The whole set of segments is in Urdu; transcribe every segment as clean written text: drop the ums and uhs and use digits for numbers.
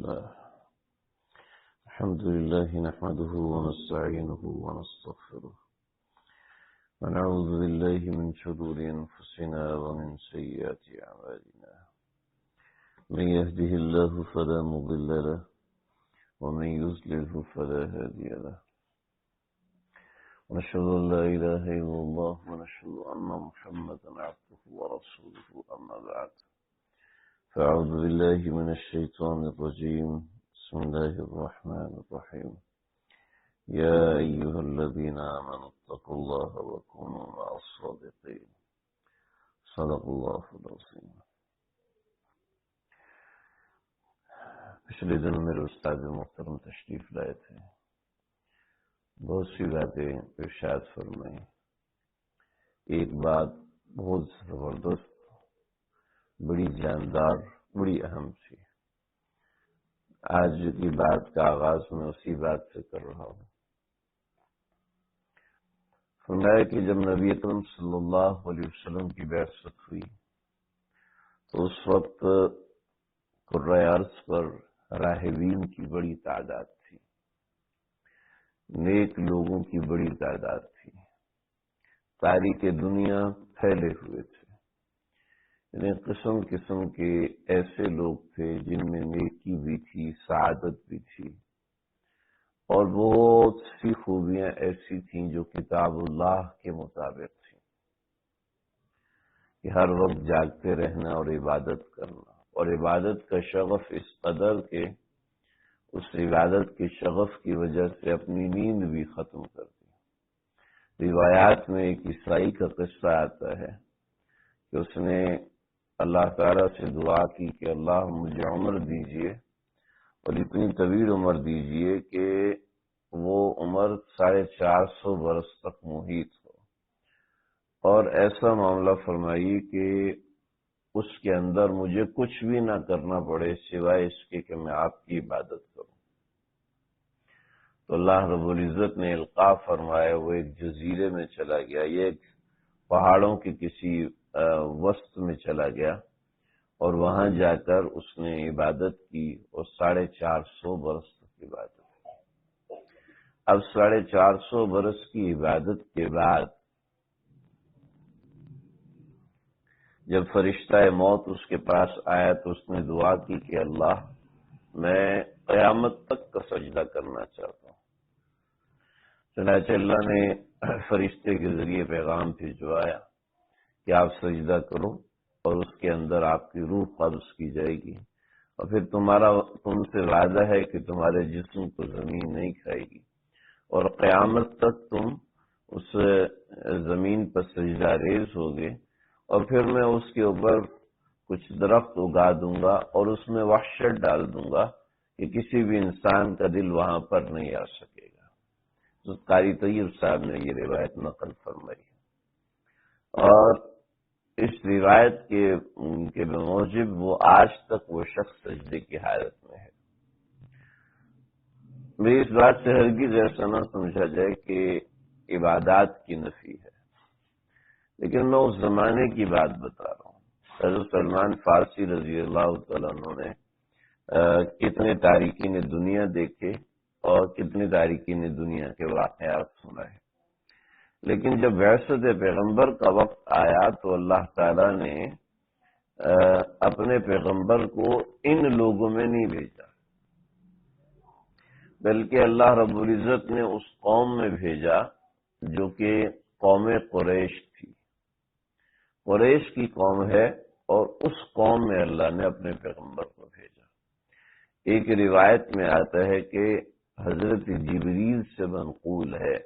الله. الحمد لله نحمده ونستعينه ونستغفره ونعوذ بالله من شرور أنفسنا ومن سيئات أعمالنا. من يهده الله فلا مضل له ومن يضلله فلا هادي له. ونشهد أن لا إله إلا الله ونشهد أن محمدا عبده ورسوله. أما بعد، فأعوذ بالله من الشيطان الرجيم. بسم الله الرحمن الرحيم. يا أيها الذين آمنوا اتقوا الله وكونوا مع الصادقين. صدق الله العظيم. پچھلے دنوں میرے استاد محترم تشریف لائے تھے، بہت سی باتیں ارشاد فرمائیں. ایک بات بہت زبردست، بڑی جاندار، بڑی اہم تھی. آج کی بات کا آغاز میں اسی بات سے کر رہا ہوں. فرمایا کہ جب نبی اکرم صلی اللہ علیہ وسلم کی بعثت ہوئی تو اس وقت قرۂ ارض پر راہبین کی بڑی تعداد تھی، نیک لوگوں کی بڑی تعداد تھی، تاریخ دنیا پھیلے ہوئے تھے. یعنی قسم قسم کے ایسے لوگ تھے جن میں نیکی بھی تھی، سعادت بھی تھی، اور بہت سی خوبیاں ایسی تھیں جو کتاب اللہ کے مطابق تھیں کہ ہر وقت جاگتے رہنا اور عبادت کرنا، اور عبادت کا شغف اس قدر کہ اس عبادت کے شغف کی وجہ سے اپنی نیند بھی ختم کر دی. روایات میں ایک عیسائی کا قصہ آتا ہے کہ اس نے اللہ تعالیٰ سے دعا کی کہ اللہ مجھے عمر دیجئے اور اتنی طویل عمر دیجئے کہ وہ عمر 450 برس تک محیط ہو، اور ایسا معاملہ فرمائی کہ اس کے اندر مجھے کچھ بھی نہ کرنا پڑے سوائے اس کے کہ میں آپ کی عبادت کروں. تو اللہ رب العزت نے القاء فرمایا، وہ ایک جزیرے میں چلا گیا، یہ ایک پہاڑوں کے کسی وسط میں چلا گیا، اور وہاں جا کر اس نے عبادت کی اور 450 برس تک عبادت کی. اب 450 برس کی عبادت کے بعد جب فرشتہ موت اس کے پاس آیا تو اس نے دعا کی کہ اللہ میں قیامت تک کا سجدہ کرنا چاہتا ہوں. چنانچہ اللہ نے فرشتے کے ذریعے پیغام بھجوایا کہ آپ سجدہ کرو اور اس کے اندر آپ کی روح قبض کی جائے گی، اور پھر تم سے وعدہ ہے کہ تمہارے جسم کو زمین نہیں کھائے گی، اور قیامت تک تم اس زمین پر سجدہ ریز ہوگے، اور پھر میں اس کے اوپر کچھ درخت اگا دوں گا اور اس میں وحشت ڈال دوں گا کہ کسی بھی انسان کا دل وہاں پر نہیں آ سکے گا. تو قاری طیب صاحب نے یہ روایت نقل فرمائی، اور اس روایت کے بموجب وہ آج تک وہ شخص سجدے کی حالت میں ہے. میری اس بات سے ہرگز ایسا نہ سمجھا جائے کہ عبادات کی نفی ہے، لیکن میں اس زمانے کی بات بتا رہا ہوں. حضرت سلمان فارسی رضی اللہ تعالیٰ عنہ نے کتنے تارکین دنیا دیکھے اور کتنے تارکین دنیا کے واقعات سنائے، لیکن جب بعثت پیغمبر کا وقت آیا تو اللہ تعالیٰ نے اپنے پیغمبر کو ان لوگوں میں نہیں بھیجا، بلکہ اللہ رب العزت نے اس قوم میں بھیجا جو کہ قوم قریش تھی. قریش کی قوم ہے، اور اس قوم میں اللہ نے اپنے پیغمبر کو بھیجا. ایک روایت میں آتا ہے کہ حضرت جبریل سے منقول ہے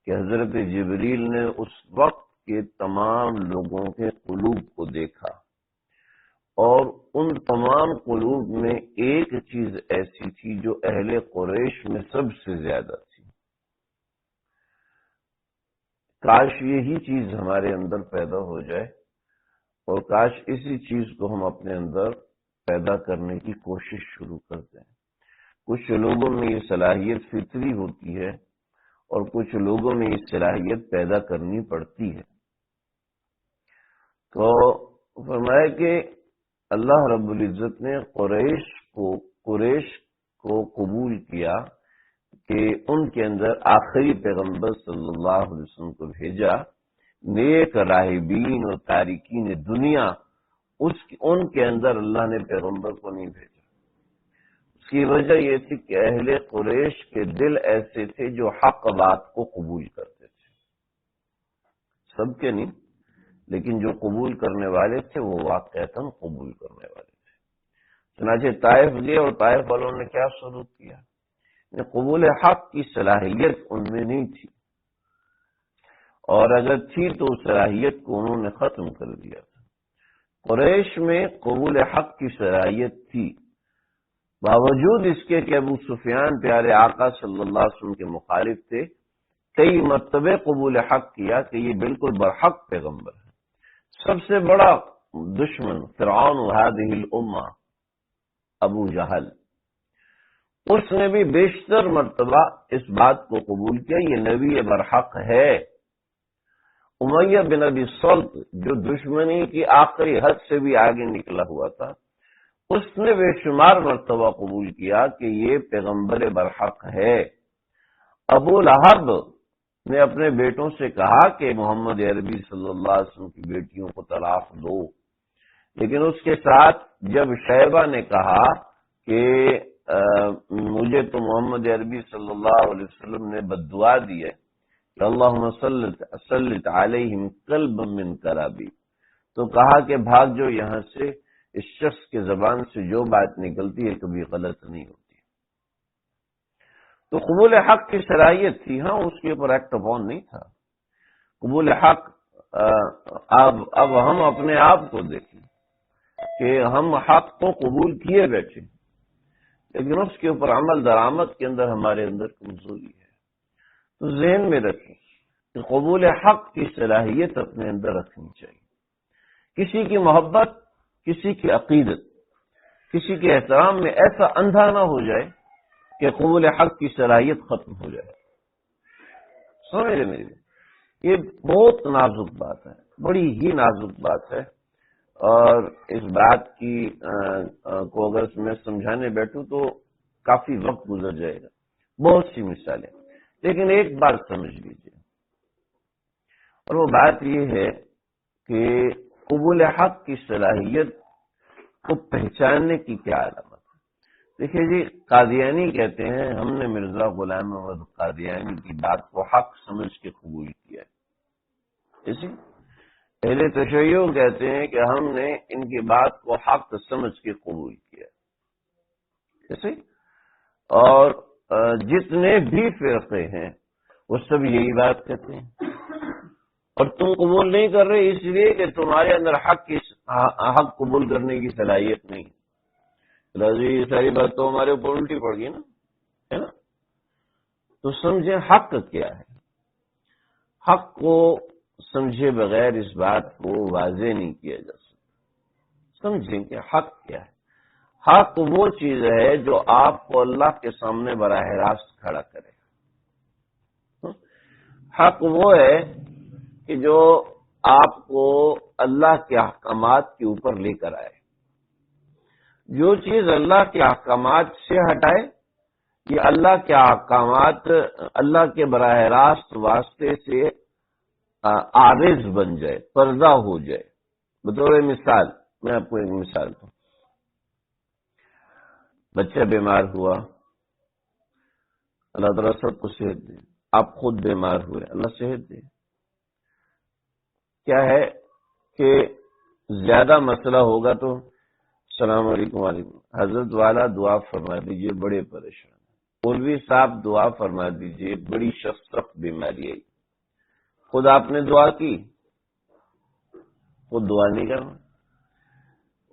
کہ حضرت جبریل نے اس وقت کے تمام لوگوں کے قلوب کو دیکھا، اور ان تمام قلوب میں ایک چیز ایسی تھی جو اہل قریش میں سب سے زیادہ تھی. کاش یہی چیز ہمارے اندر پیدا ہو جائے، اور کاش اسی چیز کو ہم اپنے اندر پیدا کرنے کی کوشش شروع کر دیں. کچھ لوگوں میں یہ صلاحیت فطری ہوتی ہے، اور کچھ لوگوں میں یہ صلاحیت پیدا کرنی پڑتی ہے. تو فرمایا کہ اللہ رب العزت نے قریش کہ ان کے اندر آخری پیغمبر صلی اللہ علیہ وسلم کو بھیجا، نیک راہبین اور تارکین دنیا ان کے اندر اللہ نے پیغمبر کو نہیں بھیجا۔ اس کی وجہ یہ تھی کہ اہل قریش کے دل ایسے تھے جو حق بات کو قبول کرتے تھے، سب کے نہیں، لیکن جو قبول کرنے والے تھے وہ واقعتاً قبول کرنے والے تھے۔ چنانچہ طائف گئے اور طائف والوں نے کیا سلوک کیا؟ قبول حق کی صلاحیت ان میں نہیں تھی، اور اگر تھی تو اس صلاحیت کو انہوں نے ختم کر دیا تھا۔ قریش میں قبول حق کی صلاحیت تھی، باوجود اس کے کہ ابو سفیان پیارے آقا صلی اللہ علیہ وسلم کے مخالف تھے، کئی مرتبے قبول حق کیا کہ یہ بالکل برحق پیغمبر ہے۔ سب سے بڑا دشمن فرعون هذه الامہ ابو جہل، اس نے بھی بیشتر مرتبہ اس بات کو قبول کیا یہ نبی برحق ہے۔ امیہ بن ابی سلط جو دشمنی کی آخری حد سے بھی آگے نکلا ہوا تھا، اس نے بے شمار مرتبہ قبول کیا کہ یہ پیغمبر برحق ہے۔ ابو لہب نے اپنے بیٹوں سے کہا کہ محمد عربی صلی اللہ علیہ وسلم کی بیٹیوں کو طلاق دو، لیکن اس کے ساتھ جب شیبہ نے کہا کہ مجھے تو محمد عربی صلی اللہ علیہ وسلم نے بد دعا دی ہے کہ اللہم سلط علیہم قلبا من کرابی، تو کہا کہ بھاگ جو یہاں سے، اس شخص کے زبان سے جو بات نکلتی ہے کبھی غلط نہیں ہوتی۔ تو قبول حق کی صلاحیت تھی، ہاں اس کے اوپر ایکٹ اپون نہیں تھا۔ قبول حق اب ہم اپنے آپ کو دیکھیں کہ ہم حق کو قبول کیے بیٹھے، لیکن اس کے اوپر عمل درآمد کے اندر ہمارے اندر کمزوری ہے۔ تو ذہن میں رکھیں کہ قبول حق کی صلاحیت اپنے اندر رکھنی چاہیے۔ کسی کی محبت، کسی کی عقیدت، کسی کے احترام میں ایسا اندھا نہ ہو جائے کہ قبول حق کی صلاحیت ختم ہو جائے۔ سمجھ رہے میری؟ یہ بہت نازک بات ہے، بڑی ہی نازک بات ہے، اور اس بات کی کو اگر میں سمجھانے بیٹھوں تو کافی وقت گزر جائے گا، بہت سی مثالیں، لیکن ایک بات سمجھ لیجیے، اور وہ بات یہ ہے کہ قبول حق کی صلاحیت کو پہچاننے کی کیا علامت ہے؟ دیکھیے جی، قادیانی کہتے ہیں ہم نے مرزا غلام احمد قادیانی کی بات کو حق سمجھ کے قبول کیا ہے۔ اسی اہل تشیع کہتے ہیں کہ ہم نے ان کی بات کو حق سمجھ کے قبول کیا، ایسے، اور جتنے بھی فرقے ہیں وہ سب یہی بات کہتے ہیں، اور تم قبول نہیں کر رہے اس لیے کہ تمہارے اندر حق قبول کرنے کی صلاحیت نہیں ہے۔ یہ ساری بات تو ہمارے اوپر الٹی پڑ گئی نا، ہے نا؟ تو سمجھیں حق کیا ہے۔ حق کو سمجھے بغیر اس بات کو واضح نہیں کیا جا سکتا۔ سمجھیں کہ حق کیا ہے۔ حق وہ چیز ہے جو آپ کو اللہ کے سامنے براہ راست کھڑا کرے۔ حق وہ ہے کہ جو آپ کو اللہ کے احکامات کے اوپر لے کر آئے۔ جو چیز اللہ کے احکامات سے ہٹائے، یہ اللہ کے احکامات اللہ کے براہ راست واسطے سے عارض بن جائے، پردہ ہو جائے۔ بطور مثال میں آپ کو ایک مثال دوں، بچہ بیمار ہوا، اللہ تعالیٰ سب کو صحت دے، آپ خود بیمار ہوئے، اللہ صحت دے۔ کیا ہے کہ زیادہ مسئلہ ہوگا تو السلام علیکم، وعلیکم، حضرت والا دعا فرما دیجئے، بڑے پریشان، مولوی صاحب دعا فرما دیجئے، بڑی سخت بیماری آئی۔ خود آپ نے دعا کی؟ خود دعا نہیں کرنا۔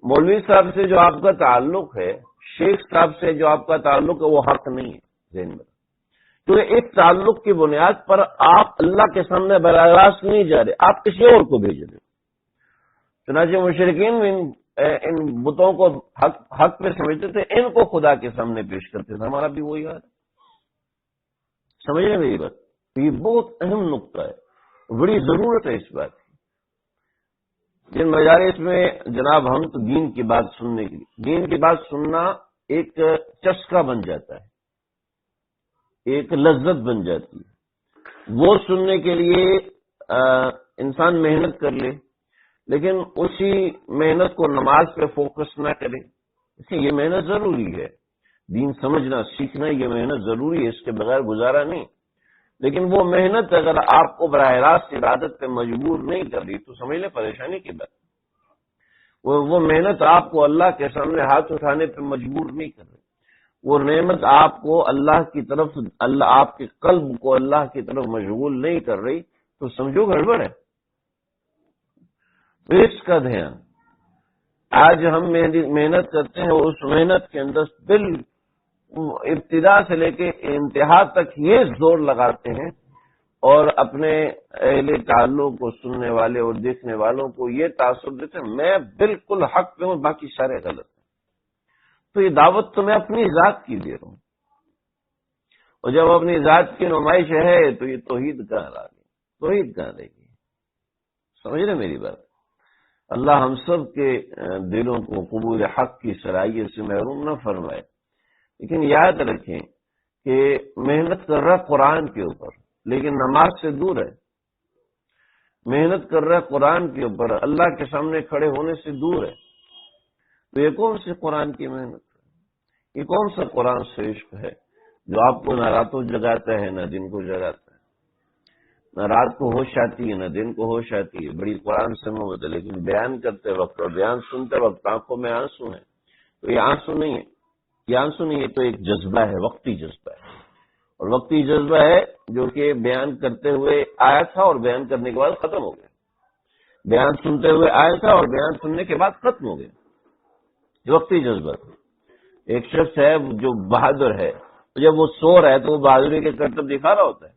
مولوی صاحب سے جو آپ کا تعلق ہے، شیخ صاحب سے جو آپ کا تعلق ہے، وہ حق نہیں ہے ذہن میں، کیونکہ اس تعلق کی بنیاد پر آپ اللہ کے سامنے براہ راست نہیں جا رہے، آپ کسی اور کو بھیج رہے۔ چنانچہ مشرکین ان بتوں کو حق پہ سمجھتے تھے، ان کو خدا کے سامنے پیش کرتے تھے۔ ہمارا بھی وہی حال ہے، سمجھ رہے میری بات؟ یہ بہت اہم نقطہ ہے، بڑی ضرورت ہے اس بات کی۔ جن مجالس میں جناب ہم تو دین کی بات سننے کے لیے، دین کی بات سننا ایک چسکا بن جاتا ہے، ایک لذت بن جاتی ہے۔ وہ سننے کے لیے انسان محنت کر لے، لیکن اسی محنت کو نماز پہ فوکس نہ کرے۔ یہ محنت ضروری ہے، دین سمجھنا سیکھنا یہ محنت ضروری ہے، اس کے بغیر گزارا نہیں۔ لیکن وہ محنت اگر آپ کو براہ راست عبادت پہ مجبور نہیں کر رہی تو سمجھ لیں پریشانی کی بات۔ وہ محنت آپ کو اللہ کے سامنے ہاتھ اٹھانے پہ مجبور نہیں کر رہی، وہ نعمت آپ کو اللہ کی طرف، اللہ آپ کے قلب کو اللہ کی طرف مشغول نہیں کر رہی تو سمجھو گڑبڑ ہے۔ تو اس کا دھیان، آج ہم محنت کرتے ہیں، اس محنت کے اندر ابتدا سے لے کے انتہا تک یہ زور لگاتے ہیں اور اپنے اہل تعلق کو سننے والے اور دیکھنے والوں کو یہ تاثر دیتے ہیں میں بالکل حق پہ ہوں، باقی سارے غلط ہیں۔ تو یہ دعوت تو میں اپنی ذات کی دے رہا ہوں، اور جب اپنی ذات کی نمائش ہے تو یہ توحید کہاں رہے گی، توحید کہاں رہے گی؟ سمجھ رہے میری بات؟ اللہ ہم سب کے دلوں کو قبول حق کی صلاحیت سے محروم نہ فرمائے۔ لیکن یاد رکھیں کہ محنت کر رہا قرآن کے اوپر لیکن نماز سے دور ہے، محنت کر رہا قرآن کے اوپر اللہ کے سامنے کھڑے ہونے سے دور ہے، تو یہ کون سی قرآن کی محنت ہے؟ یہ کون سا قرآن سے عشق ہے جو آپ کو نہ راتوں جگاتا ہے نہ دن کو جگاتا ہے، نہ رات کو ہوش آتی ہے نہ دن کو ہوش آتی ہے؟ بڑی قرآن سے محبت ہے، لیکن بیان کرتے وقت اور بیان سنتے وقت آنکھوں میں آنسو ہیں، تو یہ آنسو نہیں ہے، یہ آنسو نہیں ہے، تو ایک جذبہ ہے، وقتی جذبہ ہے، اور وقتی جذبہ ہے جو کہ بیان کرتے ہوئے آیا تھا اور بیان کرنے کے بعد ختم ہو گیا، بیان سنتے ہوئے آیا تھا اور بیان سننے کے بعد ختم ہو گیا، یہ وقتی جذبہ تھا۔ ایک شخص ہے جو بہادر ہے، جب وہ سو رہا ہے تو وہ بہادری کے کرتب دکھا رہا ہوتا ہے،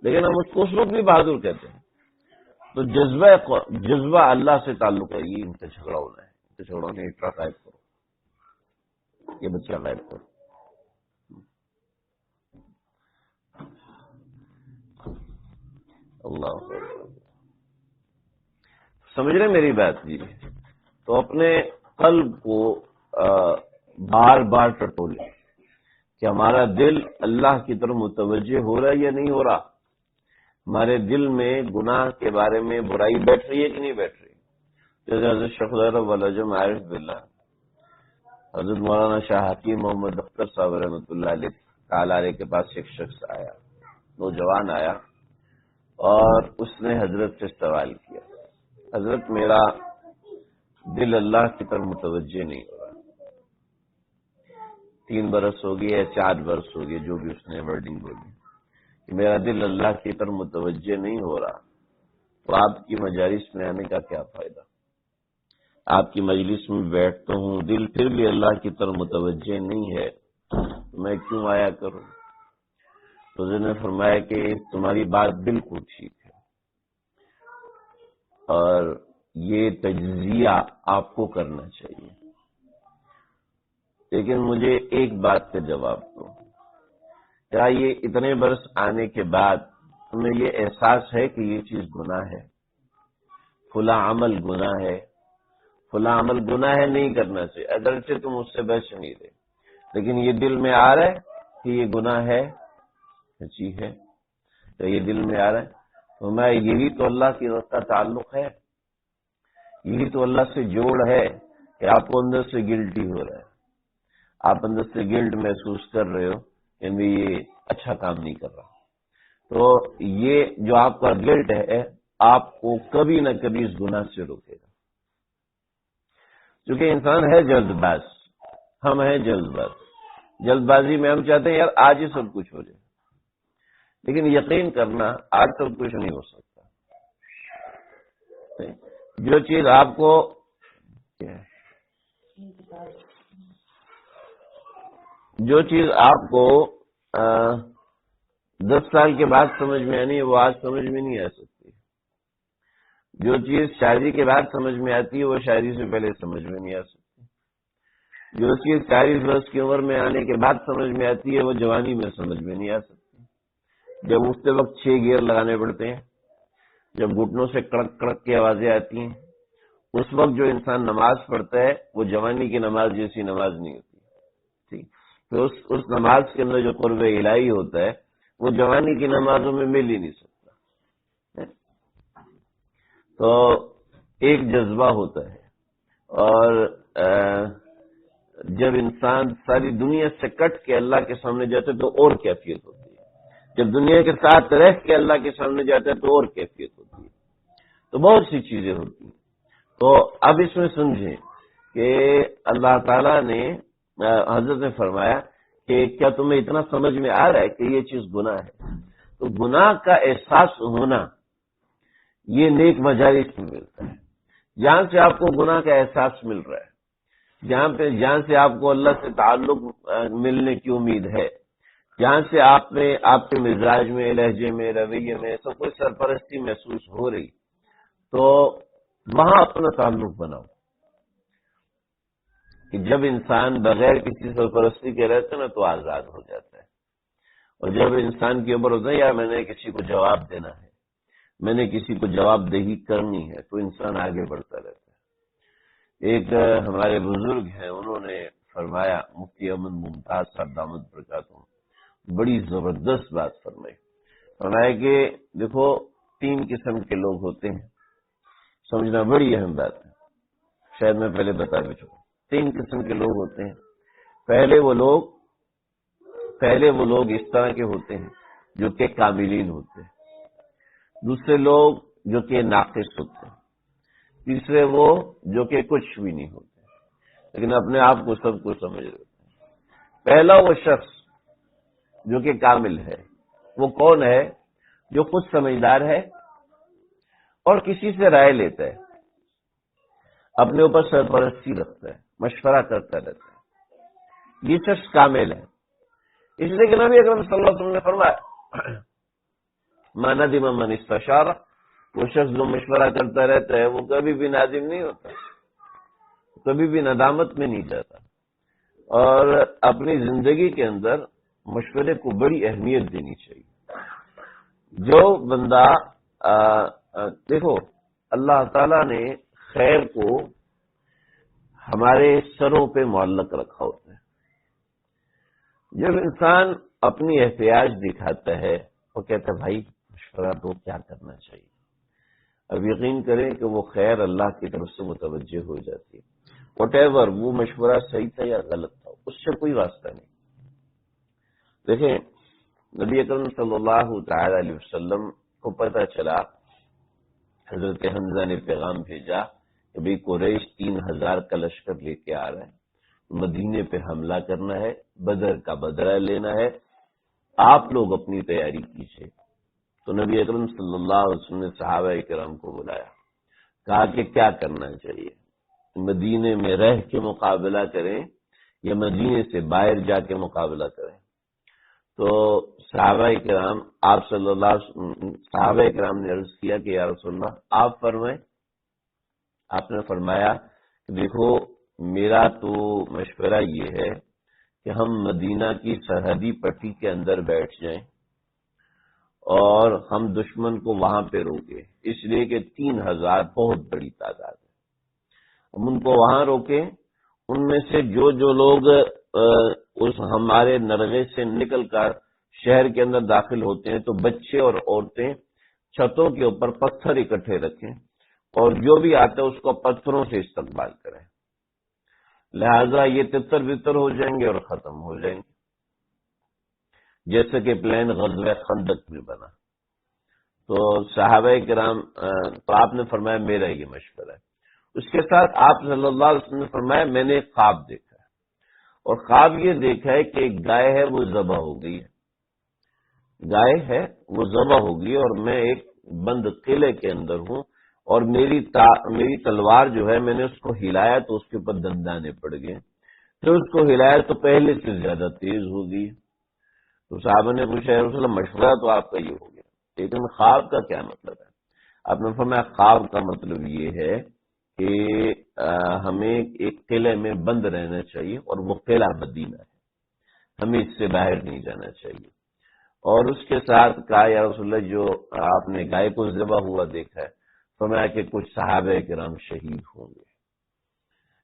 لیکن ہم اس کو اس وقت بھی بہادر کہتے ہیں۔ تو جذبہ اللہ سے تعلق ہے، یہ ان سے جھگڑا ہونا ہے، ان سے جھگڑا ہونا ہے، اٹرا غائب کرو، یہ بچہ غائب کرو۔ اللہ سمجھ رہے میری بات جی؟ تو اپنے قلب کو بار بار ٹٹولے کہ ہمارا دل اللہ کی طرف متوجہ ہو رہا ہے یا نہیں ہو رہا، ہمارے دل میں گناہ کے بارے میں برائی بیٹھ رہی ہے کہ نہیں بیٹھ رہی۔ جیسے حضرت شیخ العجم عارف باللہ حضرت مولانا شاہ حکیم محمد اختر صاحب رحمۃ اللہ علیہ تعالی علیہ کے پاس ایک شخص آیا، نوجوان آیا، اور اس نے حضرت سے سوال کیا، حضرت میرا دل اللہ کی طرف متوجہ نہیں ہو رہا، 3 برس ہو گئے یا 4 برس ہو گئے، جو بھی اس نے ورڈنگ بولی، کہ میرا دل اللہ کی طرف متوجہ نہیں ہو رہا، تو آپ کی مجالس میں آنے کا کیا فائدہ؟ آپ کی مجلس میں بیٹھتا ہوں، دل پھر بھی اللہ کی طرف متوجہ نہیں ہے، تو میں کیوں آیا کروں؟ تو حضرت نے فرمایا کہ تمہاری بات بالکل ٹھیک ہے، اور یہ تجزیہ آپ کو کرنا چاہیے، لیکن مجھے ایک بات کا جواب دو، کیا یہ اتنے برس آنے کے بعد تمہیں یہ احساس ہے کہ یہ چیز گناہ ہے، فلاں عمل گناہ ہے، فلاں عمل گناہ ہے نہیں کرنا چاہیے، اگرچہ تم اس سے بچ نہیں رہے، لیکن یہ دل میں آ رہا ہے کہ یہ گناہ ہے، اچھی ہے، تو یہ دل میں آ رہا ہے، تو میں یہی تو اللہ کی رضا کا تعلق ہے، یہی تو اللہ سے جوڑ ہے کہ آپ کو اندر سے گلٹی ہو رہا ہے، آپ اندر سے گلٹ محسوس کر رہے ہو کہ میں یہ اچھا کام نہیں کر رہا، تو یہ جو آپ کا گلٹ ہے آپ کو کبھی نہ کبھی اس گناہ سے روکے گا، کیونکہ انسان ہے جلد باز، ہم ہیں جلد باز، جلد بازی میں ہم چاہتے ہیں یار آج ہی سب کچھ ہو جائے، لیکن یقین کرنا آج سب کچھ نہیں ہو سکتا، جو چیز آپ کو جو چیز آپ کو 10 سال کے بعد سمجھ میں آنی ہے وہ آج سمجھ میں نہیں آ سکتی، جو چیز شادی کے بعد سمجھ میں آتی ہے وہ شادی سے پہلے سمجھ میں نہیں آ سکتی، جو چیز 40 برس کی عمر میں آنے کے بعد سمجھ میں آتی ہے وہ جوانی میں سمجھ میں نہیں آ سکتی، جب اٹھتے وقت 6 گیئر لگانے پڑتے ہیں، جب گھٹنوں سے کڑک کڑک کی آوازیں آتی ہیں، اس وقت جو انسان نماز پڑھتا ہے وہ جوانی کی نماز جیسی نماز نہیں ہوتی، ٹھیک، تو اس نماز کے اندر جو قرب الہی ہوتا ہے وہ جوانی کی نمازوں میں مل ہی نہیں سکتا. تو ایک جذبہ ہوتا ہے، اور جب انسان ساری دنیا سے کٹ کے اللہ کے سامنے جاتا ہے تو اور کیفیت ہوتی ہے، جب دنیا کے ساتھ رہ کے اللہ کے سامنے جاتا ہے تو اور کیفیت ہوتی ہے. تو بہت سی چیزیں ہوتی ہیں. تو اب اس میں سمجھیں کہ اللہ تعالیٰ نے حضرت نے فرمایا کہ کیا تمہیں اتنا سمجھ میں آ رہا ہے کہ یہ چیز گناہ ہے؟ تو گناہ کا احساس ہونا یہ نیک مجالس میں ملتا ہے. جہاں سے آپ کو گناہ کا احساس مل رہا ہے، جہاں سے آپ کو اللہ سے تعلق ملنے کی امید ہے، جہاں سے آپ کے مزاج میں، لہجے میں، رویے میں سب کوئی سرپرستی محسوس ہو رہی، تو وہاں اپنا تعلق بناؤ. کہ جب انسان بغیر کسی سرپرستی کے رہتا ہے نا تو آزاد ہو جاتا ہے. اور جب انسان کے اوپر ہوتا ہے یار میں نے کسی کو جواب دینا ہے، میں نے کسی کو جواب دہی کرنی ہے، تو انسان آگے بڑھتا رہتا ہے. ایک ہمارے بزرگ ہیں، انہوں نے فرمایا، مفتی احمد ممتاز صاحب دامت برکاتہم، بڑی زبردست بات فرمایا کہ دیکھو 3 قسم کے لوگ ہوتے ہیں. سمجھنا بڑی اہم بات ہے، شاید میں پہلے بتا بھی چکا. 3 قسم کے لوگ ہوتے ہیں. پہلے وہ لوگ اس طرح کے ہوتے ہیں جو کہ کاملین ہوتے ہیں. دوسرے لوگ جو کہ ناقص ہوتے ہیں. تیسرے وہ جو کہ کچھ بھی نہیں ہوتے لیکن اپنے آپ کو سب کچھ سمجھ رہے ہوتے ہیں. پہلا وہ شخص جو کہ کامل ہے، وہ کون ہے؟ جو خود سمجھدار ہے اور کسی سے رائے لیتا ہے، اپنے اوپر سرپرستی رکھتا ہے، مشورہ کرتا رہتا ہے. یہ شخص کامل ہے. اس لیے کہ نبی اکرم صلی اللہ علیہ وسلم نے فرمایا ما ندم من استشار، وہ شخص جو مشورہ کرتا رہتا ہے وہ کبھی بھی نادم نہیں ہوتا، کبھی بھی ندامت میں نہیں جاتا. اور اپنی زندگی کے اندر مشورے کو بڑی اہمیت دینی چاہیے. جو بندہ دیکھو اللہ تعالیٰ نے خیر کو ہمارے سروں پہ معلق رکھا ہوتا ہے. جب انسان اپنی احتیاج دکھاتا ہے وہ کہتا ہے بھائی مشورہ تو کیا کرنا چاہیے، اب یقین کریں کہ وہ خیر اللہ کی طرف سے متوجہ ہو جاتی ہے. واٹ ایور وہ مشورہ صحیح تھا یا غلط تھا اس سے کوئی واسطہ نہیں. دیکھیں نبی اکرم صلی اللہ تعالی علیہ وسلم کو پتہ چلا، حضرت حمزہ نے پیغام بھیجا کہ بھئی قریش 3000 کا لشکر لے کے آ رہے ہیں، مدینے پہ حملہ کرنا ہے، بدر کا بدلہ لینا ہے، آپ لوگ اپنی تیاری کیجیے. تو نبی اکرم صلی اللہ علیہ وسلم نے صحابہ کرام کو بلایا، کہا کہ کیا کرنا چاہیے، مدینے میں رہ کے مقابلہ کریں یا مدینے سے باہر جا کے مقابلہ کریں. تو صحابہ کرام صحابہ کرام نے عرض کیا کہ یا رسول اللہ آپ فرمائیں. آپ نے فرمایا کہ دیکھو میرا تو مشورہ یہ ہے کہ ہم مدینہ کی سرحدی پٹی کے اندر بیٹھ جائیں اور ہم دشمن کو وہاں پہ روکیں، اس لیے کہ 3000 بہت بڑی تعداد ہے. ہم ان کو وہاں روکیں، ان میں سے جو لوگ اس ہمارے نرغے سے نکل کر شہر کے اندر داخل ہوتے ہیں تو بچے اور عورتیں چھتوں کے اوپر پتھر اکٹھے رکھیں اور جو بھی آتا ہے اس کو پتھروں سے استقبال کریں. لہذا یہ تتر بتر ہو جائیں گے اور ختم ہو جائیں گے، جیسے کہ پلان غزوہ خندق میں بنا. تو صحابہ کرام تو آپ نے فرمایا میرا یہ مشورہ ہے. اس کے ساتھ آپ صلی اللہ علیہ وسلم نے فرمایا میں نے ایک خواب دیکھا ہے، اور خواب یہ دیکھا ہے کہ ایک گائے ہے وہ ذبح ہو گئی ہے، گائے ہے وہ ذبح ہو گئی اور میں ایک بند قلعے کے اندر ہوں اور میری تلوار جو ہے میں نے اس کو ہلایا تو اس کے اوپر دندانے پڑ گئے، پھر اس کو ہلایا تو پہلے سے زیادہ تیز ہو گئی. تو صحابہ نے پوچھا رسول اللہ مشورہ تو آپ کا یہ ہو گیا لیکن خواب کا کیا مطلب ہے؟ آپ نے فرمایا خواب کا مطلب یہ ہے کہ ہمیں ایک قلعے میں بند رہنا چاہیے اور وہ قلعہ مدینہ ہے، ہمیں اس سے باہر نہیں جانا چاہیے. اور اس کے ساتھ کہا یا رسول اللہ جو آپ نے گائے کو ذبح ہوا دیکھا ہے فرمایا کہ کچھ صحابہ کرام شہید ہوں گے.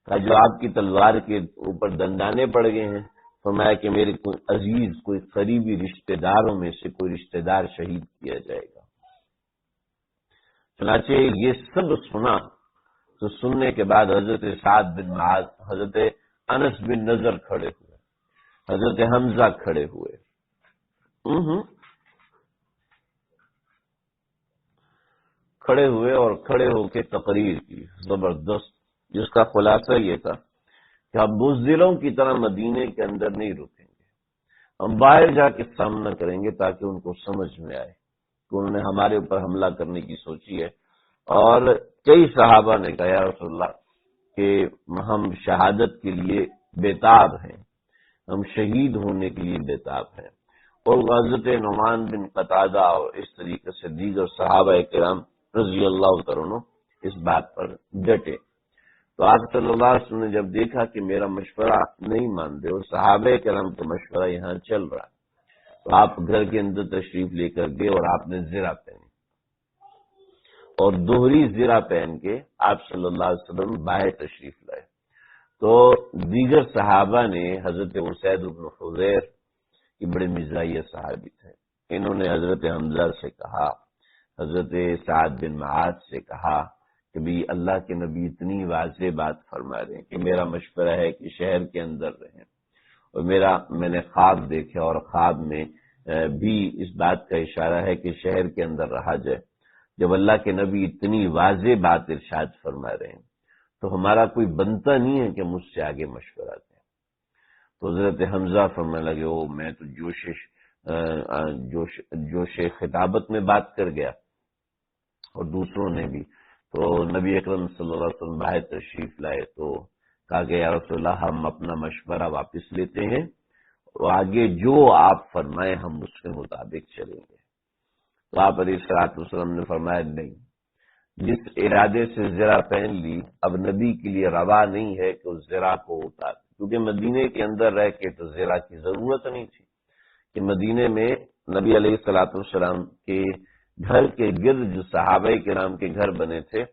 کہا جو آپ کی تلوار کے اوپر دندانے پڑ گئے ہیں فرمایا کہ میرے کوئی عزیز، کوئی قریبی رشتہ داروں میں سے کوئی رشتہ دار شہید کیا جائے گا۔ چنانچہ یہ سب سنا تو سننے کے بعد حضرت سعد بن معاذ، حضرت انس بن نضر کھڑے ہوئے، حضرت حمزہ کھڑے ہوئے، کھڑے ہوئے اور کھڑے ہو کے تقریر کی زبردست، جس کا خلاصہ یہ تھا کہ ہم بزدلوں کی طرح مدینے کے اندر نہیں رکیں گے، ہم باہر جا کے سامنا کریں گے تاکہ ان کو سمجھ میں آئے کہ انہوں نے ہمارے اوپر حملہ کرنے کی سوچی ہے۔ اور کئی صحابہ نے کہا یا رسول اللہ کہ ہم شہادت کے لیے بیتاب ہیں، ہم شہید ہونے کے لیے بیتاب ہیں۔ اور حضرت نعمان بن قتادہ اور اس طریقے سے دیگر صحابہ کرام رضی اللہ تعالیٰ عنہ اس بات پر ڈٹے۔ تو آپ صلی اللہ علیہ وسلم نے جب دیکھا کہ میرا مشورہ نہیں مانتے اور صحابہ کرام کا مشورہ یہاں چل رہا ہے، تو آپ گھر کے اندر تشریف لے کر گئے اور آپ نے زرہ پہنی، اور دوہری زرہ پہن کے آپ صلی اللہ علیہ وسلم باہر تشریف لائے۔ تو دیگر صحابہ نے، حضرت اسید بن حضیر کی بڑے مزاحیہ صحابی تھے، انہوں نے حضرت حمزہ سے کہا، حضرت سعد بن معاذ سے کہا کہ بھی اللہ کے نبی اتنی واضح بات فرما رہے ہیں کہ میرا مشورہ ہے کہ شہر کے اندر رہیں، اور میں نے خواب دیکھا اور خواب میں بھی اس بات کا اشارہ ہے کہ شہر کے اندر رہا جائے۔ جب اللہ کے نبی اتنی واضح بات ارشاد فرما رہے ہیں تو ہمارا کوئی بنتا نہیں ہے کہ مجھ سے آگے مشورہ دیں۔ تو حضرت حمزہ فرمانے لگے، میں تو جوش خطابت میں بات کر گیا، اور دوسروں نے بھی۔ تو نبی اکرم صلی اللہ علیہ وسلم باہر تشریف لائے تو کہا کہ یا رسول اللہ ہم اپنا مشورہ واپس لیتے ہیں، اور آگے جو آپ فرمائیں ہم اس کے مطابق چلیں گے۔ تو آپ علیہ الصلوۃ والسلام نے فرمایا نہیں، جس ارادے سے زرہ پہن لی اب نبی کے لیے روا نہیں ہے کہ اس زرہ کو اتار، کیونکہ مدینے کے اندر رہ کے تو زرہ کی ضرورت نہیں تھی کہ مدینے میں نبی علیہ الصلوۃ والسلام کے گھر کے گرد جو صحابہ کرام کے گھر بنے تھے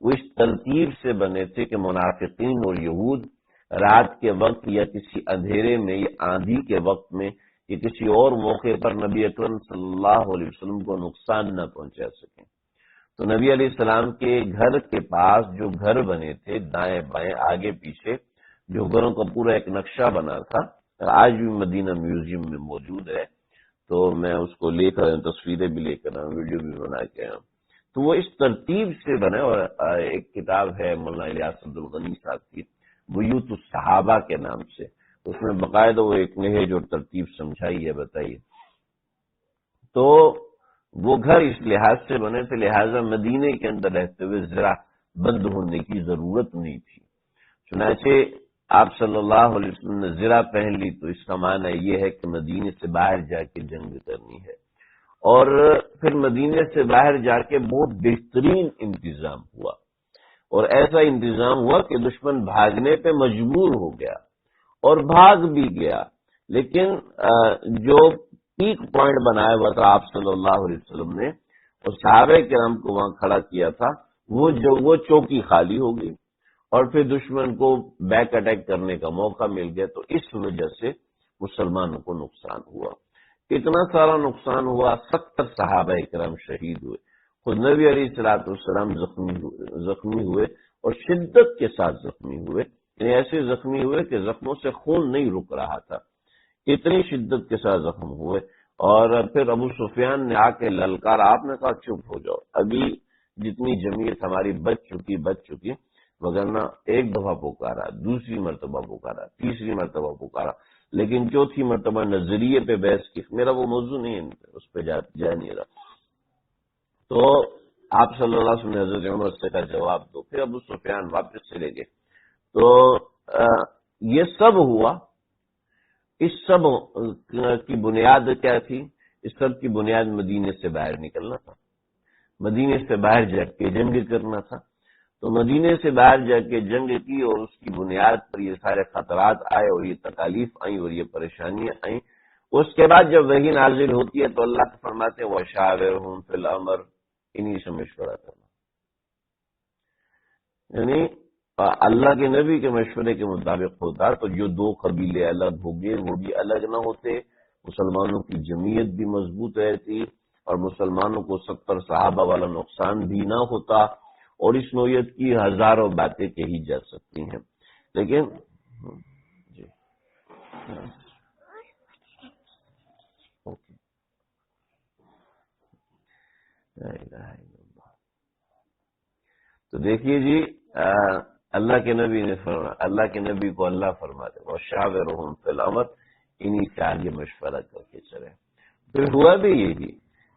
وہ اس ترتیب سے بنے تھے کہ منافقین اور یہود رات کے وقت یا کسی اندھیرے میں یا آندھی کے وقت میں یا کسی اور موقع پر نبی اکرم صلی اللہ علیہ وسلم کو نقصان نہ پہنچا سکیں۔ تو نبی علیہ السلام کے گھر کے پاس جو گھر بنے تھے دائیں بائیں آگے پیچھے، جو گھروں کا پورا ایک نقشہ بنا تھا، آج بھی مدینہ میوزیم میں موجود ہے، تو میں اس کو لے کر تصویریں بھی لے کر ویڈیو بھی بنا کے آیا ہوں۔ تو وہ اس ترتیب سے بنے، اور ایک کتاب ہے مولانا الیاس عبدالغنی صاحب کی بیوت الصحابہ کے نام سے، اس میں باقاعدہ وہ ایک نہج اور ترتیب سمجھائی ہے۔ بتائیے، تو وہ گھر اس لحاظ سے بنے تھے، لہٰذا مدینے کے اندر رہتے ہوئے ذرا بند ہونے کی ضرورت نہیں تھی۔ چنانچہ آپ صلی اللہ علیہ وسلم نے زرہ پہن لی تو اس کا معنی یہ ہے کہ مدینے سے باہر جا کے جنگ کرنی ہے، اور پھر مدینے سے باہر جا کے بہت بہترین انتظام ہوا، اور ایسا انتظام ہوا کہ دشمن بھاگنے پہ مجبور ہو گیا اور بھاگ بھی گیا، لیکن جو پیک پوائنٹ بنایا ہوا تھا آپ صلی اللہ علیہ وسلم نے اور صحابہ کرام کو وہاں کھڑا کیا تھا، وہ چوکی خالی ہو گئی، اور پھر دشمن کو بیک اٹیک کرنے کا موقع مل گیا۔ تو اس وجہ سے مسلمانوں کو نقصان ہوا، اتنا سارا نقصان ہوا، 70 صحابہ کرام شہید ہوئے، خود نبی علیہ الصلوۃ والسلام زخمی ہوئے اور شدت کے ساتھ زخمی ہوئے، یعنی ایسے زخمی ہوئے کہ زخموں سے خون نہیں رک رہا تھا، اتنی شدت کے ساتھ زخم ہوئے۔ اور پھر ابو سفیان نے آ کے للکار، آپ نے کہا چپ ہو جاؤ، ابھی جتنی جمعیت ہماری بچ چکی، وگرنہ ایک دفعہ پکارا، دوسری مرتبہ پکارا، تیسری مرتبہ پکارا، لیکن چوتھی مرتبہ نظریے پہ بحث کی۔ میرا وہ موضوع نہیں ہے، اس پہ جا نہیں رہا۔ تو آپ صلی اللہ علیہ وسلم نے حضرت عمر سے کا جواب دو، پھر ابو سفیان واپس چلے گئے۔ تو یہ سب ہوا، اس سب کی بنیاد کیا تھی؟ اس سب کی بنیاد مدینے سے باہر نکلنا تھا، مدینے سے باہر جا کے جنگ کرنا تھا۔ تو مدینے سے باہر جا کے جنگ کی، اور اس کی بنیاد پر یہ سارے خطرات آئے اور یہ تکالیف آئیں اور یہ پریشانیاں آئیں۔ اس کے بعد جب وحی نازل ہوتی ہے تو اللہ فرماتے ہیں وَشَاوِرْهُمْ فِي الْأَمْرِ، انہی سے مشورہ کرنا، یعنی اللہ کے نبی کے مشورے کے مطابق ہوتا تو جو دو قبیلے الگ ہو گئے وہ بھی الگ نہ ہوتے، مسلمانوں کی جمعیت بھی مضبوط رہتی اور مسلمانوں کو 70 صحابہ والا نقصان بھی نہ ہوتا، اور اس نوعیت کی ہزاروں باتیں کہی جا سکتی ہیں، لیکن جی اوکے تو دیکھیے جی، اللہ کے نبی نے فرمایا، اللہ کے نبی کو اللہ فرماتے وَشَاوِرْهُمْ فِي الْأَمْرِ، انہی سے آگے مشورہ کر کے چلے۔ پھر ہوا بھی یہی،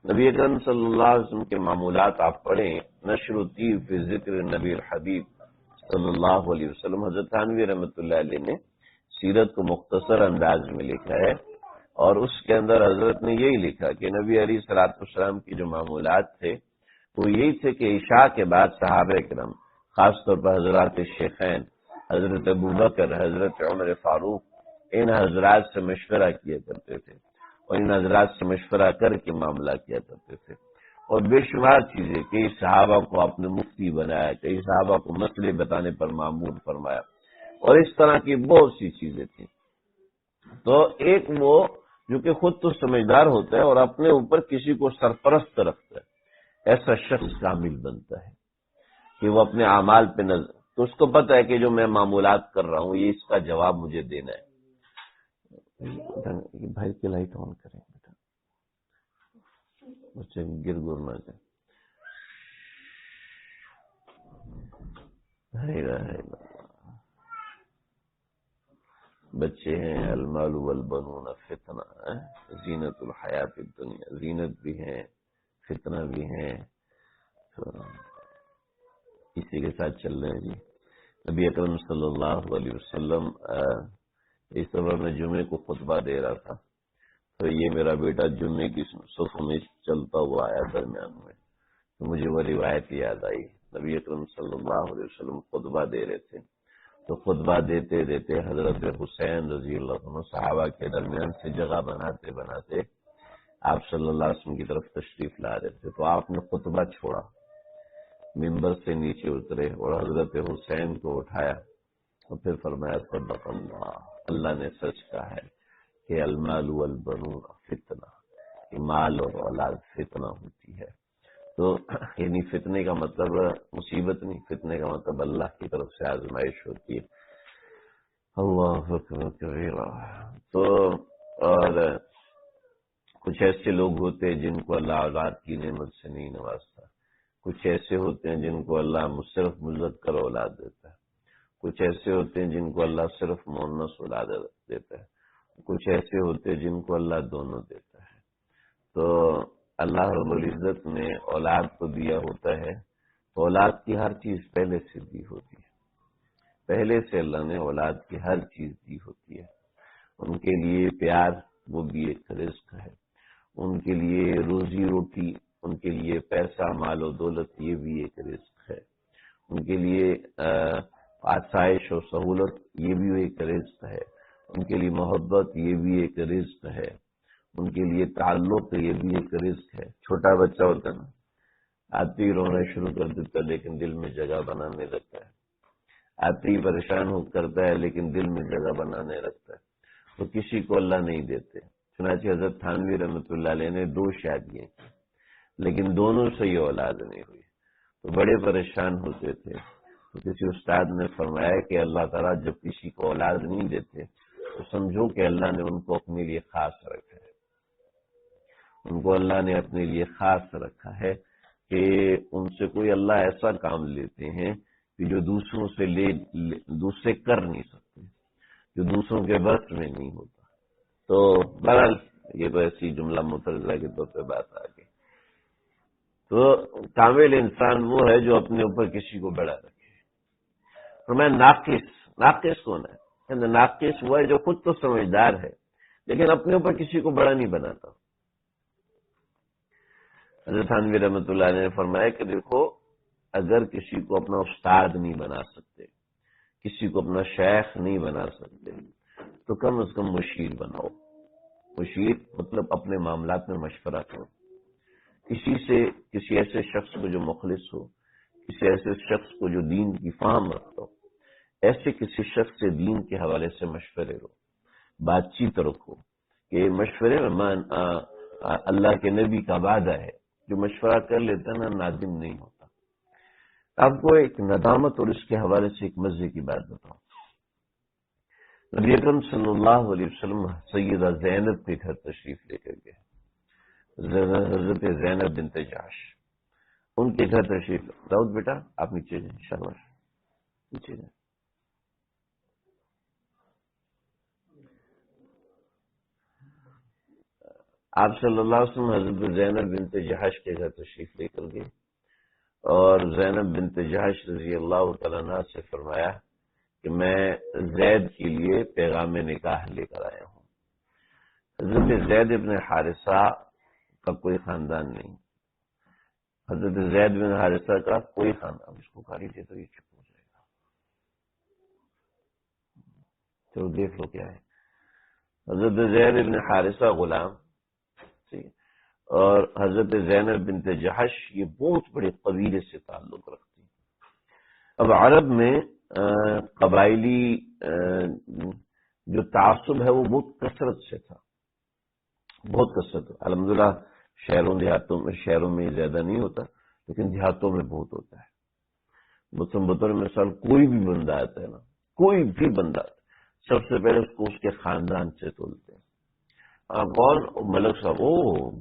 نبی اکرم صلی اللہ علیہ وسلم کے معمولات آپ پڑھیں، نشر التیر فی ذکر نبی الحبیب صلی اللہ علیہ وسلم، حضرت تھانوی رحمۃ اللہ علیہ نے سیرت کو مختصر انداز میں لکھا ہے، اور اس کے اندر حضرت نے یہی لکھا کہ نبی علیہ الصلوۃ والسلام کی جو معمولات تھے وہ یہی تھے کہ عشاء کے بعد صحابہ کرام، خاص طور پر حضرات شیخین حضرت ابوبکر، حضرت عمر فاروق، ان حضرات سے مشورہ کیا کرتے تھے اور ان حضرات سے مشورہ کر کے معاملہ کیا کرتے تھے، اور بے شمار چیزیں، کئی صحابہ کو اپنے مفتی بنایا، کئی صحابہ کو مسئلے بتانے پر معمور فرمایا، اور اس طرح کی بہت سی چیزیں تھیں۔ تو ایک وہ جو کہ خود تو سمجھدار ہوتا ہے اور اپنے اوپر کسی کو سرپرست رکھتا ہے، ایسا شخص کامل بنتا ہے کہ وہ اپنے اعمال پہ نظر، تو اس کو پتہ ہے کہ جو میں معمولات کر رہا ہوں یہ اس کا جواب مجھے دینا ہے۔ بھائی کی لائٹ آن کریں بیٹا، بچے گر گر نہ جائیں۔ بچے ہیں، المال والبنون فتنہ، زینت الحیات الدنیا، زینت بھی ہیں، فتنہ بھی ہیں۔ اسی کے ساتھ چل رہے ہیں جی۔ نبی اکرم صلی اللہ علیہ وسلم اس سفر میں جمعے کو خطبہ دے رہا تھا، تو یہ میرا بیٹا جمعے کی صف میں چلتا ہوا آیا درمیان میں، تو مجھے وہ روایت یاد آئی۔ نبی اکرم صلی اللہ علیہ وسلم خطبہ دے رہے تھے، تو خطبہ دیتے دیتے حضرت حسین رضی اللہ عنہ صحابہ کے درمیان سے جگہ بناتے بناتے آپ صلی اللہ علیہ وسلم کی طرف تشریف لا رہے تھے، تو آپ نے خطبہ چھوڑا، ممبر سے نیچے اترے اور حضرت حسین کو اٹھایا اور پھر فرمایا صدق اللہ، اللہ نے سچ کہا ہے کہ المال والبنون فتنہ، کہ مال اور اولاد فتنہ ہوتی ہے۔ تو یعنی فتنے کا مطلب مصیبت نہیں، فتنے کا مطلب اللہ کی طرف سے آزمائش ہوتی ہے۔ اللہ اکبر کبیرہ۔ تو اور کچھ ایسے لوگ ہوتے ہیں جن کو اللہ اولاد کی نعمت سے نہیں نوازتا، کچھ ایسے ہوتے ہیں جن کو اللہ صرف مذکر اولاد دیتا ہے، کچھ ایسے ہوتے ہیں جن کو اللہ صرف مؤنث اولاد دیتا ہے، کچھ ایسے ہوتے ہیں جن کو اللہ دونوں دیتا ہے۔ تو اللہ رب العزت نے اولاد کو دیا ہوتا ہے، تو اولاد کی ہر چیز پہلے سے دی ہوتی ہے، پہلے سے اللہ نے اولاد کی ہر چیز دی ہوتی ہے۔ ان کے لیے پیار وہ بھی ایک رزق ہے، ان کے لیے روزی روٹی، ان کے لیے پیسہ مال و دولت یہ بھی ایک رزق ہے، ان کے لیے آسائش و سہولت یہ بھی ایک رزق ہے، ان کے لیے محبت یہ بھی ایک رزق ہے، ان کے لیے تعلق یہ بھی ایک رزق ہے۔ چھوٹا بچہ ہوتا ہے نا، آتے ہی رونا شروع کر دیتا ہے لیکن دل میں جگہ بنانے لگتا ہے، آتے ہی پریشان ہو کرتا ہے لیکن دل میں جگہ بنانے لگتا ہے، تو کسی کو اللہ نہیں دیتے۔ چنانچہ حضرت تھانوی رحمۃ اللہ علیہ نے 2 شادیاں کی لیکن دونوں سے یہ اولاد نہیں ہوئی، تو بڑے پریشان ہوتے تھے، تو کسی استاد نے فرمایا کہ اللہ تعالیٰ جب کسی کو اولاد نہیں دیتے تو سمجھو کہ اللہ نے ان کو اپنے لیے خاص رکھا ہے، ان کو اللہ نے اپنے لیے خاص رکھا ہے کہ ان سے کوئی اللہ ایسا کام لیتے ہیں کہ جو دوسروں سے دوسرے کر نہیں سکتے، جو دوسروں کے بس میں نہیں ہوتا۔ تو بہرحال یہ تو ایسی جملہ مترجمہ کے طور پہ بات آ گئی۔ تو کامل انسان وہ ہے جو اپنے اوپر کسی کو بڑا رکھے۔ اور میں ناقص کون ہے؟ ناقص وہ ہے جو خود تو سمجھدار ہے لیکن اپنے اوپر کسی کو بڑا نہیں بناتا۔ حضرت تھانوی رحمۃ اللہ علیہ نے فرمایا کہ دیکھو، اگر کسی کو اپنا استاد نہیں بنا سکتے، کسی کو اپنا شیخ نہیں بنا سکتے، تو کم از کم مشیر بناؤ۔ مشیر مطلب اپنے معاملات میں مشورہ کرو، کسی ایسے شخص کو جو مخلص ہو، کسی ایسے شخص کو جو دین کی فہم رکھتا ہو، ایسے کسی شخص سے دین کے حوالے سے مشورے لو، بات چیت رکھو کہ مشورے میں اللہ کے نبی کا وعدہ ہے، جو مشورہ کر لیتا نا نادم نہیں ہوتا۔ آپ کو ایک ندامت اور اس کے حوالے سے ایک مزے کی بات بتاؤں۔ نبی اکرم صلی اللہ علیہ وسلم سیدہ زینب کے گھر تشریف لے کر گئے، حضرت زینب بنت جحش، ان کے گھر تشریف۔ داؤد بیٹا آپ نیچے جائیں، شاباش نیچے جائیں۔ آپ صلی اللہ علیہ وسلم حضرت زینب بنت جحش کے گھر تشریف لے کر گئے اور زینب بنت جحش رضی اللہ تعالیٰ عنہ سے فرمایا کہ میں زید کے لیے پیغام نکاح لے کر آیا ہوں۔ حضرت زید بن حارثہ کا کوئی خاندان نہیں، حضرت زید بن حارثہ کا کوئی خاندان، اس کو گاڑی دے تو یہ چپ ہو جائے گا، چلو دیکھ لو کیا ہے۔ حضرت زید بن حارثہ غلام، اور حضرت زینب بنت جحش یہ بہت بڑے قبیلے سے تعلق رکھتی ہیں۔ اب عرب میں قبائلی جو تعصب ہے وہ بہت کثرت سے تھا، بہت کثرت۔ الحمدللہ شہروں میں زیادہ نہیں ہوتا، لیکن دیہاتوں میں بہت ہوتا ہے۔ بطور مثال کوئی بھی بندہ آتا ہے نا، کوئی بھی بندہ سب سے پہلے اس کو اس کے خاندان سے تولتے ہیں۔ کون؟ ملک صاحب۔ او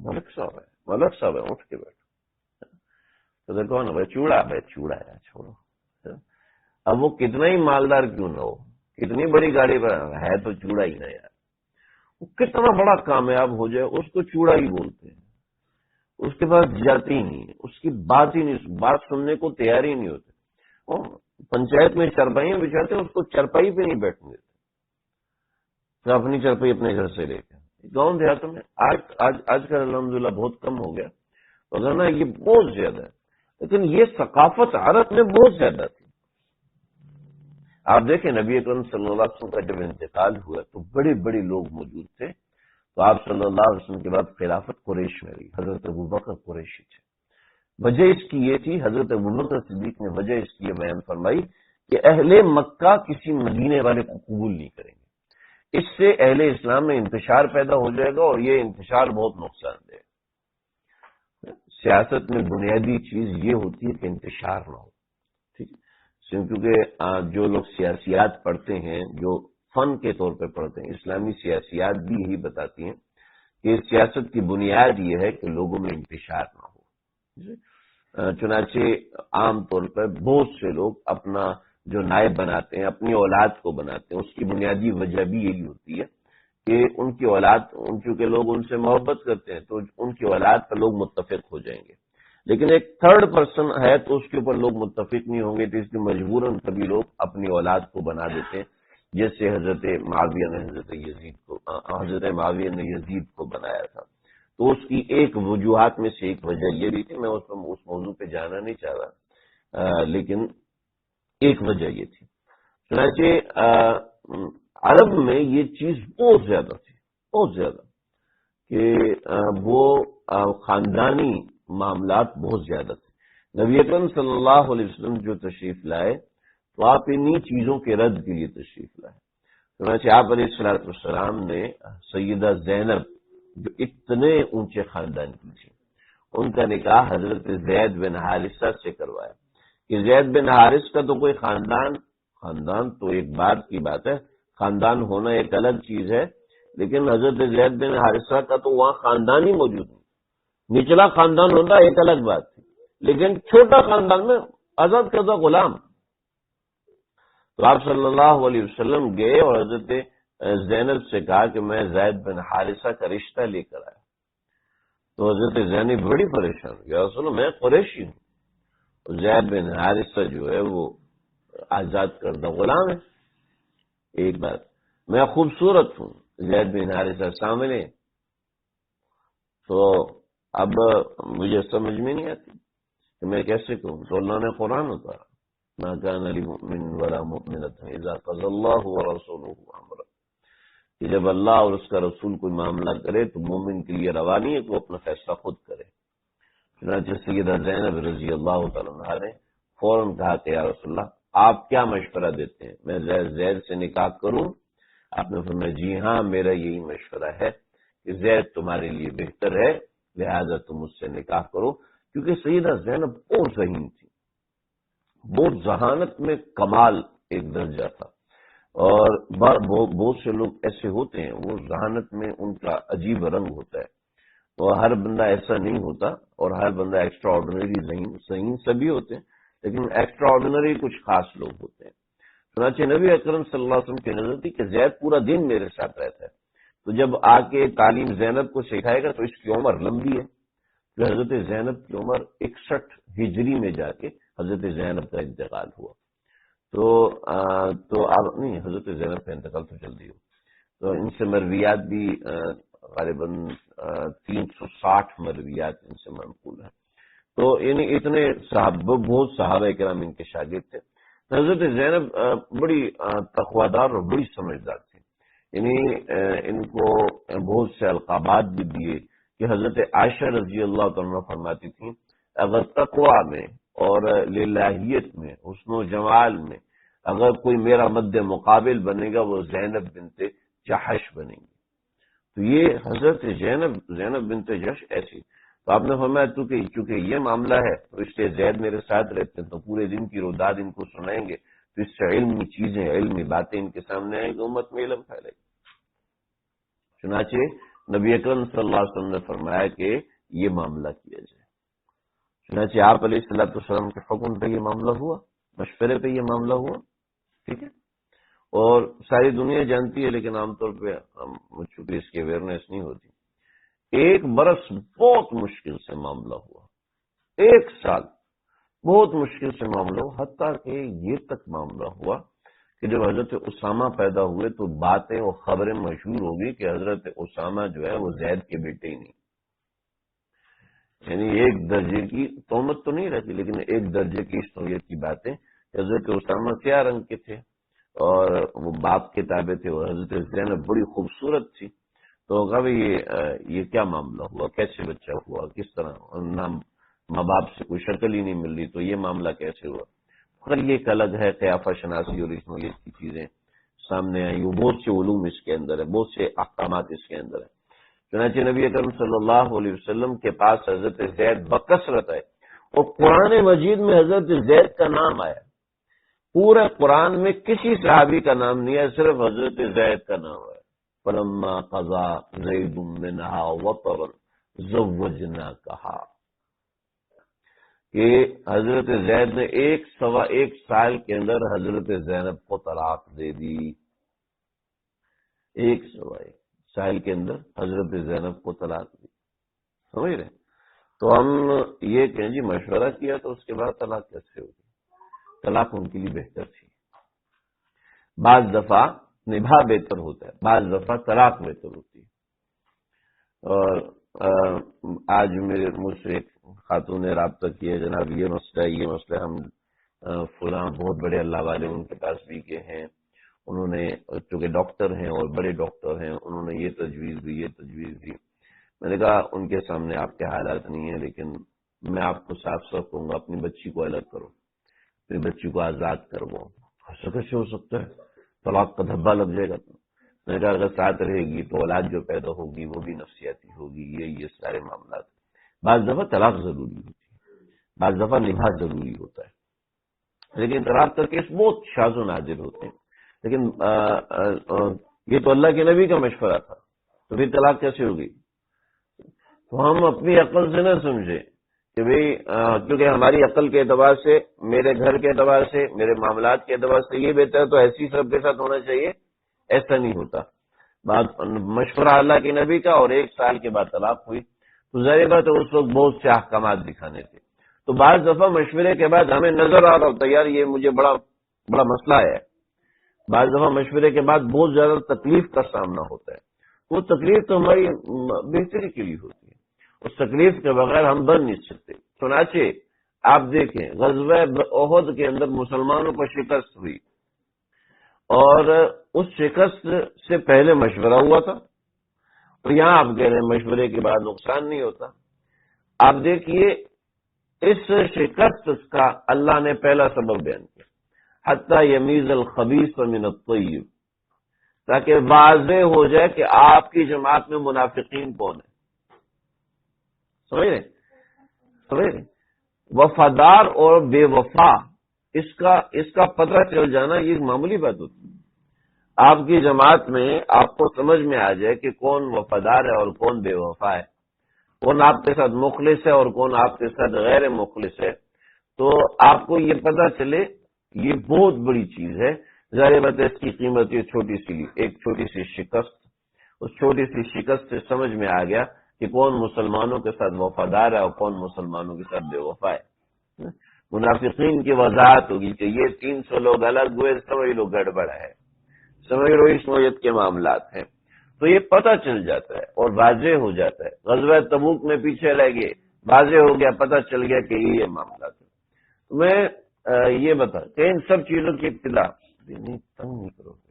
ملک صاحب ہے، ملک صاحب ہے، اٹھ کے بیٹھو۔ تو کون ہے؟ بھائی چوڑا، بھائی چوڑا ہے، چھوڑو۔ اب وہ کتنا ہی مالدار کیوں نہ ہو، کتنی بڑی گاڑی پر ہے تو چوڑا ہی نہ یار، وہ کتنا بڑا کامیاب ہو جائے اس کو چوڑا ہی بولتے ہیں، اس کے پاس جاتے ہی نہیں، اس کی بات ہی نہیں، بات سننے کو تیار ہی نہیں ہوتے۔ وہ پنچایت میں چرپائیاں بچھاتے ہیں، اس کو چرپائی پہ نہیں بیٹھنے دیتے، تو اپنی چرپائی اپنے گھر سے لے کے۔ گاؤں دیہاتوں میں آج کل الحمدللہ بہت کم ہو گیا، وغیرہ یہ بہت زیادہ ہے، لیکن یہ ثقافت عرب میں بہت زیادہ تھی۔ آپ دیکھیں نبی اکرم صلی اللہ علیہ وسلم کا جب انتقال ہوا تو بڑے بڑے لوگ موجود تھے، تو آپ صلی اللہ علیہ وسلم کے بعد خلافت قریش میں رہی، حضرت ابوبکر قریشی تھے۔ وجہ اس کی یہ تھی، حضرت ابوبکر صدیق نے وجہ اس کی یہ بیان فرمائی کہ اہل مکہ کسی مدینے والے کو قبول نہیں کریں گے، اس سے اہل اسلام میں انتشار پیدا ہو جائے گا اور یہ انتشار بہت نقصان دے گا۔ سیاست میں بنیادی چیز یہ ہوتی ہے کہ انتشار نہ ہو، ٹھیک ہے؟ کیونکہ جو لوگ سیاسیات پڑھتے ہیں، جو فن کے طور پہ پڑھتے ہیں، اسلامی سیاسیات بھی یہی بتاتی ہیں کہ سیاست کی بنیاد یہ ہے کہ لوگوں میں انتشار نہ ہو۔ چنانچہ عام طور پر بہت سے لوگ اپنا جو نائب بناتے ہیں، اپنی اولاد کو بناتے ہیں، اس کی بنیادی وجہ بھی یہی ہوتی ہے کہ ان کی اولاد، چونکہ لوگ ان سے محبت کرتے ہیں تو ان کی اولاد پر لوگ متفق ہو جائیں گے، لیکن ایک تھرڈ پرسن ہے تو اس کے اوپر لوگ متفق نہیں ہوں گے، تو اس لیے مجبوراً کبھی لوگ اپنی اولاد کو بنا دیتے ہیں، جیسے حضرت معاویہ نے یزید کو بنایا تھا۔ تو اس کی ایک وجوہات میں سے ایک وجہ یہ بھی تھی، میں اس موضوع پہ جانا نہیں چاہ رہا، لیکن ایک وجہ یہ تھی۔ چنانچہ عرب میں یہ چیز بہت زیادہ تھی، بہت زیادہ، کہ وہ خاندانی معاملات بہت زیادہ تھے۔ نبی اکرم صلی اللہ علیہ وسلم جو تشریف لائے تو آپ انہی چیزوں کے رد کے لیے تشریف لائے۔ چنانچہ آپ علیہ الصلوۃ والسلام نے سیدہ زینب جو اتنے اونچے خاندان کی تھی، ان کا نکاح حضرت زید بن حارثہ سے کروایا۔ کہ زید بن حارث کا تو کوئی خاندان تو ایک بات کی بات ہے، خاندان ہونا ایک الگ چیز ہے، لیکن حضرت زید بن حارثہ کا تو وہاں خاندان ہی موجود نہیں، نچلا خاندان ہوتا ایک الگ بات تھی، لیکن چھوٹا خاندان میں آزاد کردہ غلام۔ تو آپ صلی اللہ علیہ وسلم گئے اور حضرت زینب سے کہا کہ میں زید بن حارثہ کا رشتہ لے کر آیا۔ تو حضرت زینب بڑی پریشان ہوئی، یا رسول اللہ میں قریشی ہوں، زید بن حارثہ جو ہے وہ آزاد کردہ غلام ہے، ایک بات، میں خوبصورت ہوں، زید بن حارثہ سامنے، تو اب مجھے سمجھ میں نہیں آتی کہ میں کیسے کہوں۔ تو اللہ نے قرآن اتارا، ما كان لمؤمن ولا مؤمنة اذا قضى الله ورسوله امرا، کہ جب اللہ اور اس کا رسول کوئی معاملہ کرے تو مومن کے لیے روا نہیں ہے کہ وہ اپنا فیصلہ خود کرے۔ چنانچہ سیدہ زینب رضی اللہ تعالیٰ عنہا نے فوراً کہا کہ یا رسول اللہ آپ کیا مشورہ دیتے ہیں، میں زید سے نکاح کروں؟ آپ نے فرمایا جی ہاں، میرا یہی مشورہ ہے کہ زید تمہارے لیے بہتر ہے، لہذا تم اس سے نکاح کرو، کیونکہ سیدہ زینب بہت ذہین تھی، بہت ذہانت میں کمال ایک درجہ تھا، اور بہت سے لوگ ایسے ہوتے ہیں وہ ذہانت میں ان کا عجیب رنگ ہوتا ہے، اور ہر بندہ ایسا نہیں ہوتا، اور ہر بندہ ایکسٹرا آرڈنری ذہین سبھی ہوتے ہیں، لیکن ایکسٹرا آرڈنری کچھ خاص لوگ ہوتے ہیں۔ چنانچہ نبی اکرم صلی اللہ علیہ وسلم کی نظر تھی کہ زید پورا دن میرے ساتھ رہتا ہے، تو جب آ کے تعلیم زینب کو سکھائے گا تو اس کی عمر لمبی ہے، تو حضرت زینب کی عمر 61 ہجری میں جا کے حضرت زینب کا انتقال ہوا، تو اب نہیں، حضرت زینب کا انتقال تو جلدی ہو، تو ان سے مرویات بھی غالباً 360 مرویات ان سے منقول ہیں، تو یعنی اتنے بہت صحابہ کرام ان کے شاگرد تھے۔ حضرت زینب بڑی تقویدار اور بڑی سمجھدار تھی، یعنی ان کو بہت سے القابات بھی دیے کہ حضرت عائشہ رضی اللہ تعالیٰ فرماتی تھیں اگر تقویٰ میں اور للہیت میں، حسن و جمال میں اگر کوئی میرا مد مقابل بنے گا وہ زینب بنت جحش بنے گی، تو یہ حضرت زینب بنت جحش ایسی، تو آپ نے فرمایا چونکہ یہ معاملہ ہے تو اس سے زید میرے ساتھ رہتے ہیں تو پورے دن کی روداد ان کو سنائیں گے، تو اس سے علمی چیزیں، علمی باتیں ان کے سامنے آئیں گی، امت میں علم پھیلے گا۔ چنانچہ نبی اکرم صلی اللہ علیہ وسلم نے فرمایا کہ یہ معاملہ کیا جائے، چنانچہ آپ علیہ الصلوۃ والسلام کے حکم پہ یہ معاملہ ہوا، مشورے پہ یہ معاملہ ہوا، ٹھیک ہے، اور ساری دنیا جانتی ہے، لیکن عام طور پہ چونکہ اس کی اویئرنیس نہیں ہوتی، 1 برس بہت مشکل سے معاملہ ہوا، 1 سال بہت مشکل سے معاملہ ہوا، حتیٰ کہ یہ تک معاملہ ہوا کہ جب حضرت اسامہ پیدا ہوئے تو باتیں اور خبریں مشہور ہو گئی کہ حضرت اسامہ جو ہے وہ زید کے بیٹے ہی نہیں، یعنی ایک درجے کی تہمت تو نہیں رہتی، لیکن ایک درجے کی شخصیت کی باتیں، حضرت اسامہ کیا رنگ کے تھے اور وہ باپ کے تابع تھے، اور حضرت زینب بڑی خوبصورت تھی، تو کبھی یہ کیا معاملہ ہوا، کیسے بچہ ہوا، کس طرح، ماں باپ سے کوئی شکل ہی نہیں مل رہی، تو یہ معاملہ کیسے ہوا، مگر یہ ایک الگ ہے، قیافہ شناسی اور اسماعیلیت کی چیزیں سامنے آئی، وہ بہت سے علوم اس کے اندر ہے، بہت سے احکامات اس کے اندر ہے۔ چنانچہ نبی اکرم صلی اللہ علیہ وسلم کے پاس حضرت زید بکثرت ہے، اور قرآن مجید میں حضرت زید کا نام آیا، پورے قرآن میں کسی صحابی کا نام نہیں ہے، صرف حضرت زید کا نام ہے، فلما قضا زید منہا وطرا زوجناکہا، کہ حضرت زید نے 1 سال کے اندر حضرت زینب کو طلاق دے دی، 1 سال کے اندر حضرت زینب کو طلاق دی، سمجھ رہے؟ تو ہم یہ کہیں جی مشورہ کیا تو اس کے بعد طلاق کیسے ہوگی؟ طلاق ان کے لیے بہتر تھی، بعض دفعہ نباہ بہتر ہوتا ہے، بعض دفعہ طلاق بہتر ہوتی ہے، اور آج مجھ سے ایک خاتون نے رابطہ کیا، جناب یہ مسئلہ ہم فلاں بہت بڑے اللہ والے ان کے پاس بھی گئے ہیں، انہوں نے چونکہ ڈاکٹر ہیں اور بڑے ڈاکٹر ہیں، انہوں نے یہ تجویز دی، میں نے کہا ان کے سامنے آپ کے حالات نہیں ہیں، لیکن میں آپ کو صاف کہوں گا اپنی بچی کو الگ کرو، اپنی بچی کو آزاد کرو، ایسا کیسے ہو سکتا ہے، طلاق کا دھبا لگ جائے گا، میں نے کہا اگر ساتھ رہے گی تو اولاد جو پیدا ہوگی وہ بھی نفسیاتی ہوگی، یہ سارے معاملات، بعض دفعہ طلاق ضروری ہوتی ہے، بعض دفعہ نباہ ضروری ہوتا ہے، لیکن طلاق کا کیس بہت شاذ و نادر ہوتے ہیں، لیکن یہ تو اللہ کے نبی کا مشورہ تھا، تو پھر طلاق کیسے ہوگی؟ تو ہم اپنی عقل سے نہ سمجھے کہ بھئی کیونکہ ہماری عقل کے اعتبار سے، میرے گھر کے اعتبار سے، میرے معاملات کے اعتبار سے یہ بہتر ہے تو ایسی سب کے ساتھ ہونا چاہیے، ایسا نہیں ہوتا، مشورہ اللہ کے نبی کا، اور 1 سال کے بعد طلاق ہوئی، تو ظاہر بات ہے اس وقت بہت سے احکامات دکھانے تھے، تو بعض دفعہ مشورے کے بعد ہمیں نظر آ رہا ہوتا ہے یار یہ مجھے بڑا مسئلہ ہے، بعض دفعہ مشورے کے بعد بہت زیادہ تکلیف کا سامنا ہوتا ہے، وہ تکلیف تو ہماری بہتری کے لیے ہوتی ہے، اس تکلیف کے بغیر ہم بن نہیں سکتے۔ چنانچہ آپ دیکھیں غزوہ احد کے اندر مسلمانوں کو شکست ہوئی، اور اس شکست سے پہلے مشورہ ہوا تھا، اور یہاں آپ کہہ رہے ہیں مشورے کے بعد نقصان نہیں ہوتا۔ آپ دیکھیے اس شکست کا اللہ نے پہلا سبب بیان کیا، حتی یمیز الخبیث من الطیب، تاکہ واضح ہو جائے کہ آپ کی جماعت میں منافقین کون ہیں. سمجھ رہے؟ وفادار اور بے وفا، اس کا پتہ چل جانا یہ معمولی بات ہوتی ہے. آپ کی جماعت میں آپ کو سمجھ میں آ جائے کہ کون وفادار ہے اور کون بے وفا ہے، کون آپ کے ساتھ مخلص ہے اور کون آپ کے ساتھ غیر مخلص ہے، تو آپ کو یہ پتہ چلے، یہ بہت بڑی چیز ہے. ظاہر بات ہے اس کی قیمت یہ ایک چھوٹی سی شکست، اس چھوٹی سی شکست سے سمجھ میں آ گیا کہ کون مسلمانوں کے ساتھ وفادار ہے اور کون مسلمانوں کے ساتھ بے وفا ہے. منافقین کی وضاحت ہوگی کہ یہ 300 لوگ الگ ہوئے، سمجھ لو گڑبڑ ہے، سمجھ لو اس نوعیت کے معاملات ہیں. تو یہ پتہ چل جاتا ہے اور واضح ہو جاتا ہے. غزوہ تبوک میں پیچھے رہ گئے، واضح ہو گیا، پتہ چل گیا کہ یہ معاملات ہے. میں یہ بتا کہ ان سب چیزوں کی ابتدا، تنگ نہیں کرو گے،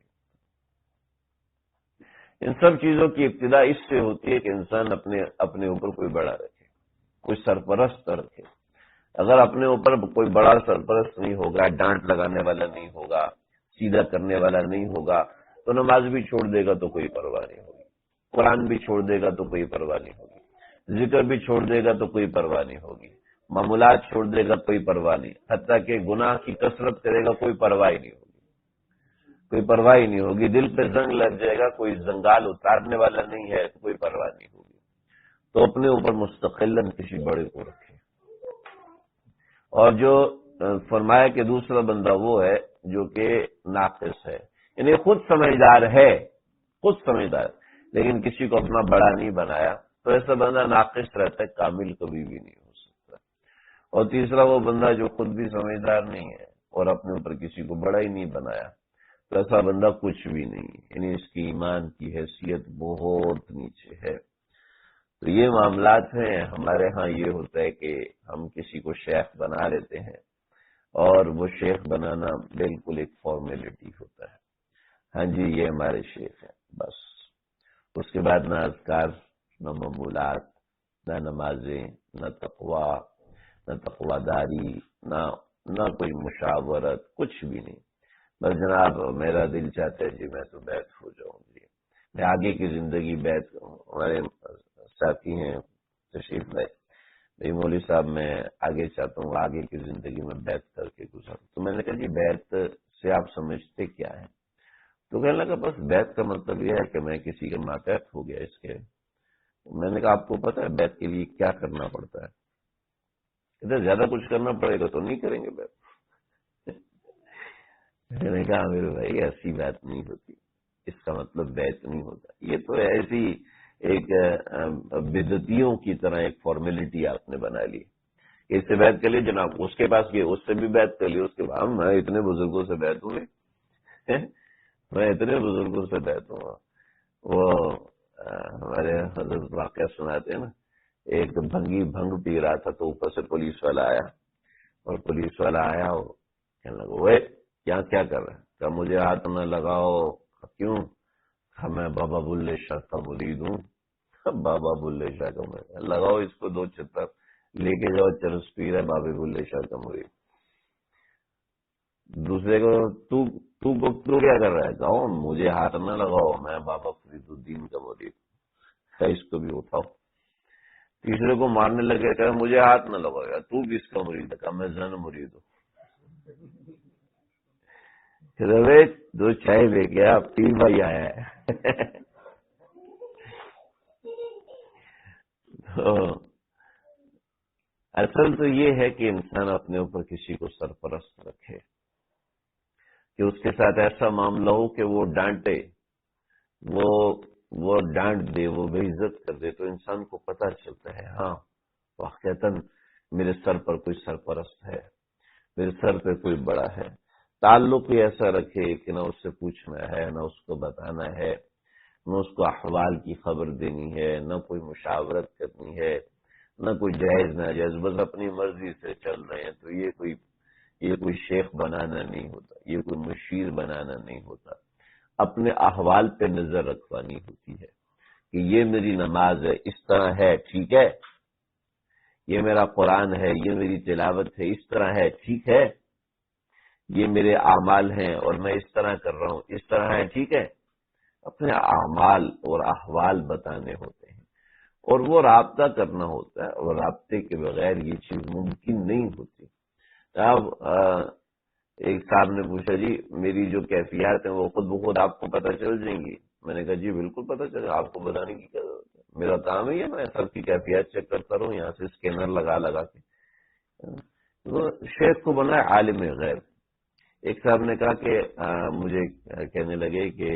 ان سب چیزوں کی ابتدا اس سے ہوتی ہے کہ انسان اپنے اوپر کوئی بڑا رکھے، کوئی سرپرست رکھے. اگر اپنے اوپر کوئی بڑا سرپرست نہیں ہوگا، ڈانٹ لگانے والا نہیں ہوگا، سیدھا کرنے والا نہیں ہوگا، تو نماز بھی چھوڑ دے گا تو کوئی پرواہ نہیں ہوگی، قرآن بھی چھوڑ دے گا تو کوئی پرواہ نہیں ہوگی، ذکر بھی چھوڑ دے گا تو کوئی پرواہ نہیں ہوگی، معمولات چھوڑ دے گا کوئی پرواہ نہیں، حتیٰ کہ گناہ کی کثرت کرے گا کوئی پرواہ ہی نہیں ہوگی، کوئی پرواہ ہی نہیں ہوگی. دل پہ زنگ لگ جائے گا، کوئی زنگال اتارنے والا نہیں ہے تو کوئی پرواہ نہیں ہوگی. تو اپنے اوپر مستقلاً کسی بڑے کو رکھے. اور جو فرمایا کہ دوسرا بندہ وہ ہے جو کہ ناقص ہے، یعنی خود سمجھدار ہے، خود سمجھدار، لیکن کسی کو اپنا بڑا نہیں بنایا، تو ایسا بندہ ناقص رہتا ہے، کامل کبھی بھی نہیں ہو سکتا. اور تیسرا وہ بندہ جو خود بھی سمجھدار نہیں ہے اور اپنے اوپر کسی کو بڑا ہی نہیں بنایا، تو ایسا بندہ کچھ بھی نہیں، یعنی اس کی ایمان کی حیثیت بہت نیچے ہے. تو یہ معاملات ہیں. ہمارے ہاں یہ ہوتا ہے کہ ہم کسی کو شیخ بنا لیتے ہیں، اور وہ شیخ بنانا بالکل ایک فارمیلٹی ہوتا ہے. ہاں جی یہ ہمارے شیخ ہیں، بس. اس کے بعد نہ اذکار، نہ معمولات، نہ نمازیں، نہ تقوی، نہ تقوی داری، نہ کوئی مشاورت، کچھ بھی نہیں. بس جناب میرا دل چاہتا ہے جی میں تو بیعت ہو جاؤں گی، میں آگے کی زندگی بیعت. ہمارے ساتھی ہیں تشریف لائے، بھائی مولوی صاحب میں آگے چاہتا ہوں آگے کی زندگی میں بیعت کر کے گزاروں. تو میں نے کہا جی بیعت سے آپ سمجھتے کیا ہے؟ تو کہنے لگا بس بیعت کا مطلب یہ ہے کہ میں کسی کے ماتحت ہو گیا اس کے. میں نے کہا آپ کو پتہ ہے بیعت کے لیے کیا کرنا پڑتا ہے؟ کہتے زیادہ کچھ کرنا پڑے گا تو نہیں کریں گے بیعت. میں نے کہا میرے بھائی ایسی بات نہیں ہوتی، اس کا مطلب بیعت نہیں ہوتا. یہ تو ایسی ایک بدعتیوں کی طرح ایک فارمیلٹی آپ نے بنا لی. اس سے بیعت کر لی جناب، اس کے پاس گئے اس سے بھی بیعت کر لی، اس کے بعد میں اتنے بزرگوں سے بیعت ہوں، میں اتنے بزرگوں سے بیعت ہوں. وہ ہمارے حضرت واقعہ سناتے ہیں نا، ایک بھنگ پی رہا تھا تو اوپر سے پولیس والا آیا، اور پولیس والا آیا اور کہنے لگا وہ کیا کر رہا ہے؟ کہ مجھے ہاتھ نہ لگاؤ. کیوں؟ میں بابا بلے شاہ کا مرید ہوں. بابا بلے شاہ کا مرید؟ لگاؤ اس کو 2 چھتر، لے کے جاؤ چرس پیر ہے بابا بلے شاہ کا مرید. دوسرے کو تو کیا کر رہا ہے؟ کہو مجھے ہاتھ نہ لگاؤ، میں بابا فرید الدین کا مرید. اس کو بھی اٹھاؤ. تیسرے کو مارنے لگے کہ مجھے ہاتھ نہ لگاؤ، تو بھی اس کا مرید ہے؟ کہ میں زن مرید ہوں. 2 چائے لے گیا، پیر بھائی آیا ہے. اصل تو یہ ہے کہ انسان اپنے اوپر کسی کو سرپرست رکھے، کہ اس کے ساتھ ایسا معاملہ ہو کہ وہ ڈانٹے، وہ ڈانٹ دے، وہ بے عزت کر دے، تو انسان کو پتہ چلتا ہے ہاں واقعتاً میرے سر پر کوئی سرپرست ہے، میرے سر پہ کوئی بڑا ہے. تعلق ہی ایسا رکھے کہ نہ اس سے پوچھنا ہے، نہ اس کو بتانا ہے، نہ اس کو احوال کی خبر دینی ہے، نہ کوئی مشاورت کرنی ہے، نہ کوئی جائز ناجائز، بس اپنی مرضی سے چل رہے ہیں. تو یہ کوئی شیخ بنانا نہیں ہوتا، یہ کوئی مشیر بنانا نہیں ہوتا. اپنے احوال پہ نظر رکھوانی ہوتی ہے کہ یہ میری نماز ہے، اس طرح ہے، ٹھیک ہے، یہ میرا قرآن ہے، یہ میری تلاوت ہے، اس طرح ہے، ٹھیک ہے. یہ میرے اعمال ہیں اور میں اس طرح کر رہا ہوں، اس طرح ہے، ٹھیک ہے، اپنے اعمال اور احوال بتانے ہوتے ہیں اور وہ رابطہ کرنا ہوتا ہے، اور رابطے کے بغیر یہ چیز ممکن نہیں ہوتی۔ اب ایک صاحب نے پوچھا جی میری جو کیفیات ہیں وہ خود بخود آپ کو پتہ چل جائیں گی؟ میں نے کہا جی بالکل پتہ چلے، آپ کو بتانے کی کیا ضرورت ہے، میرا کام ہی ہے، میں سب کی کیفیات چیک کرتا رہوں یہاں سے اسکینر لگا لگا کے۔ تو شیخ کو بنا عالم غیب۔ ایک صاحب نے کہا کہ مجھے کہنے لگے کہ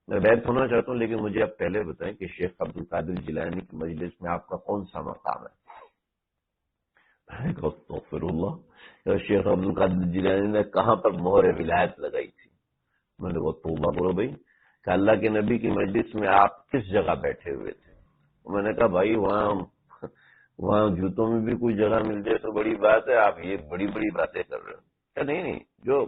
میں بیعت ہونا چاہتا ہوں، لیکن مجھے آپ پہلے بتائیں کہ شیخ عبد القادر جیلانی کی مجلس میں آپ کا کون سا مقام ہے؟ میں نے کہا استغفر اللہ، شیخ عبد القادر جیلانی نے کہاں پر مہر ولایت لگائی تھی؟ میں نے کہا توبہ کرو بھائی، کہ اللہ کے نبی کی مجلس میں آپ کس جگہ بیٹھے ہوئے تھے؟ میں نے کہا بھائی وہاں جوتوں میں بھی کوئی جگہ مل جائے تو بڑی بات ہے، آپ یہ بڑی بڑی باتیں کر رہے ہو۔ کہ نہیں، جو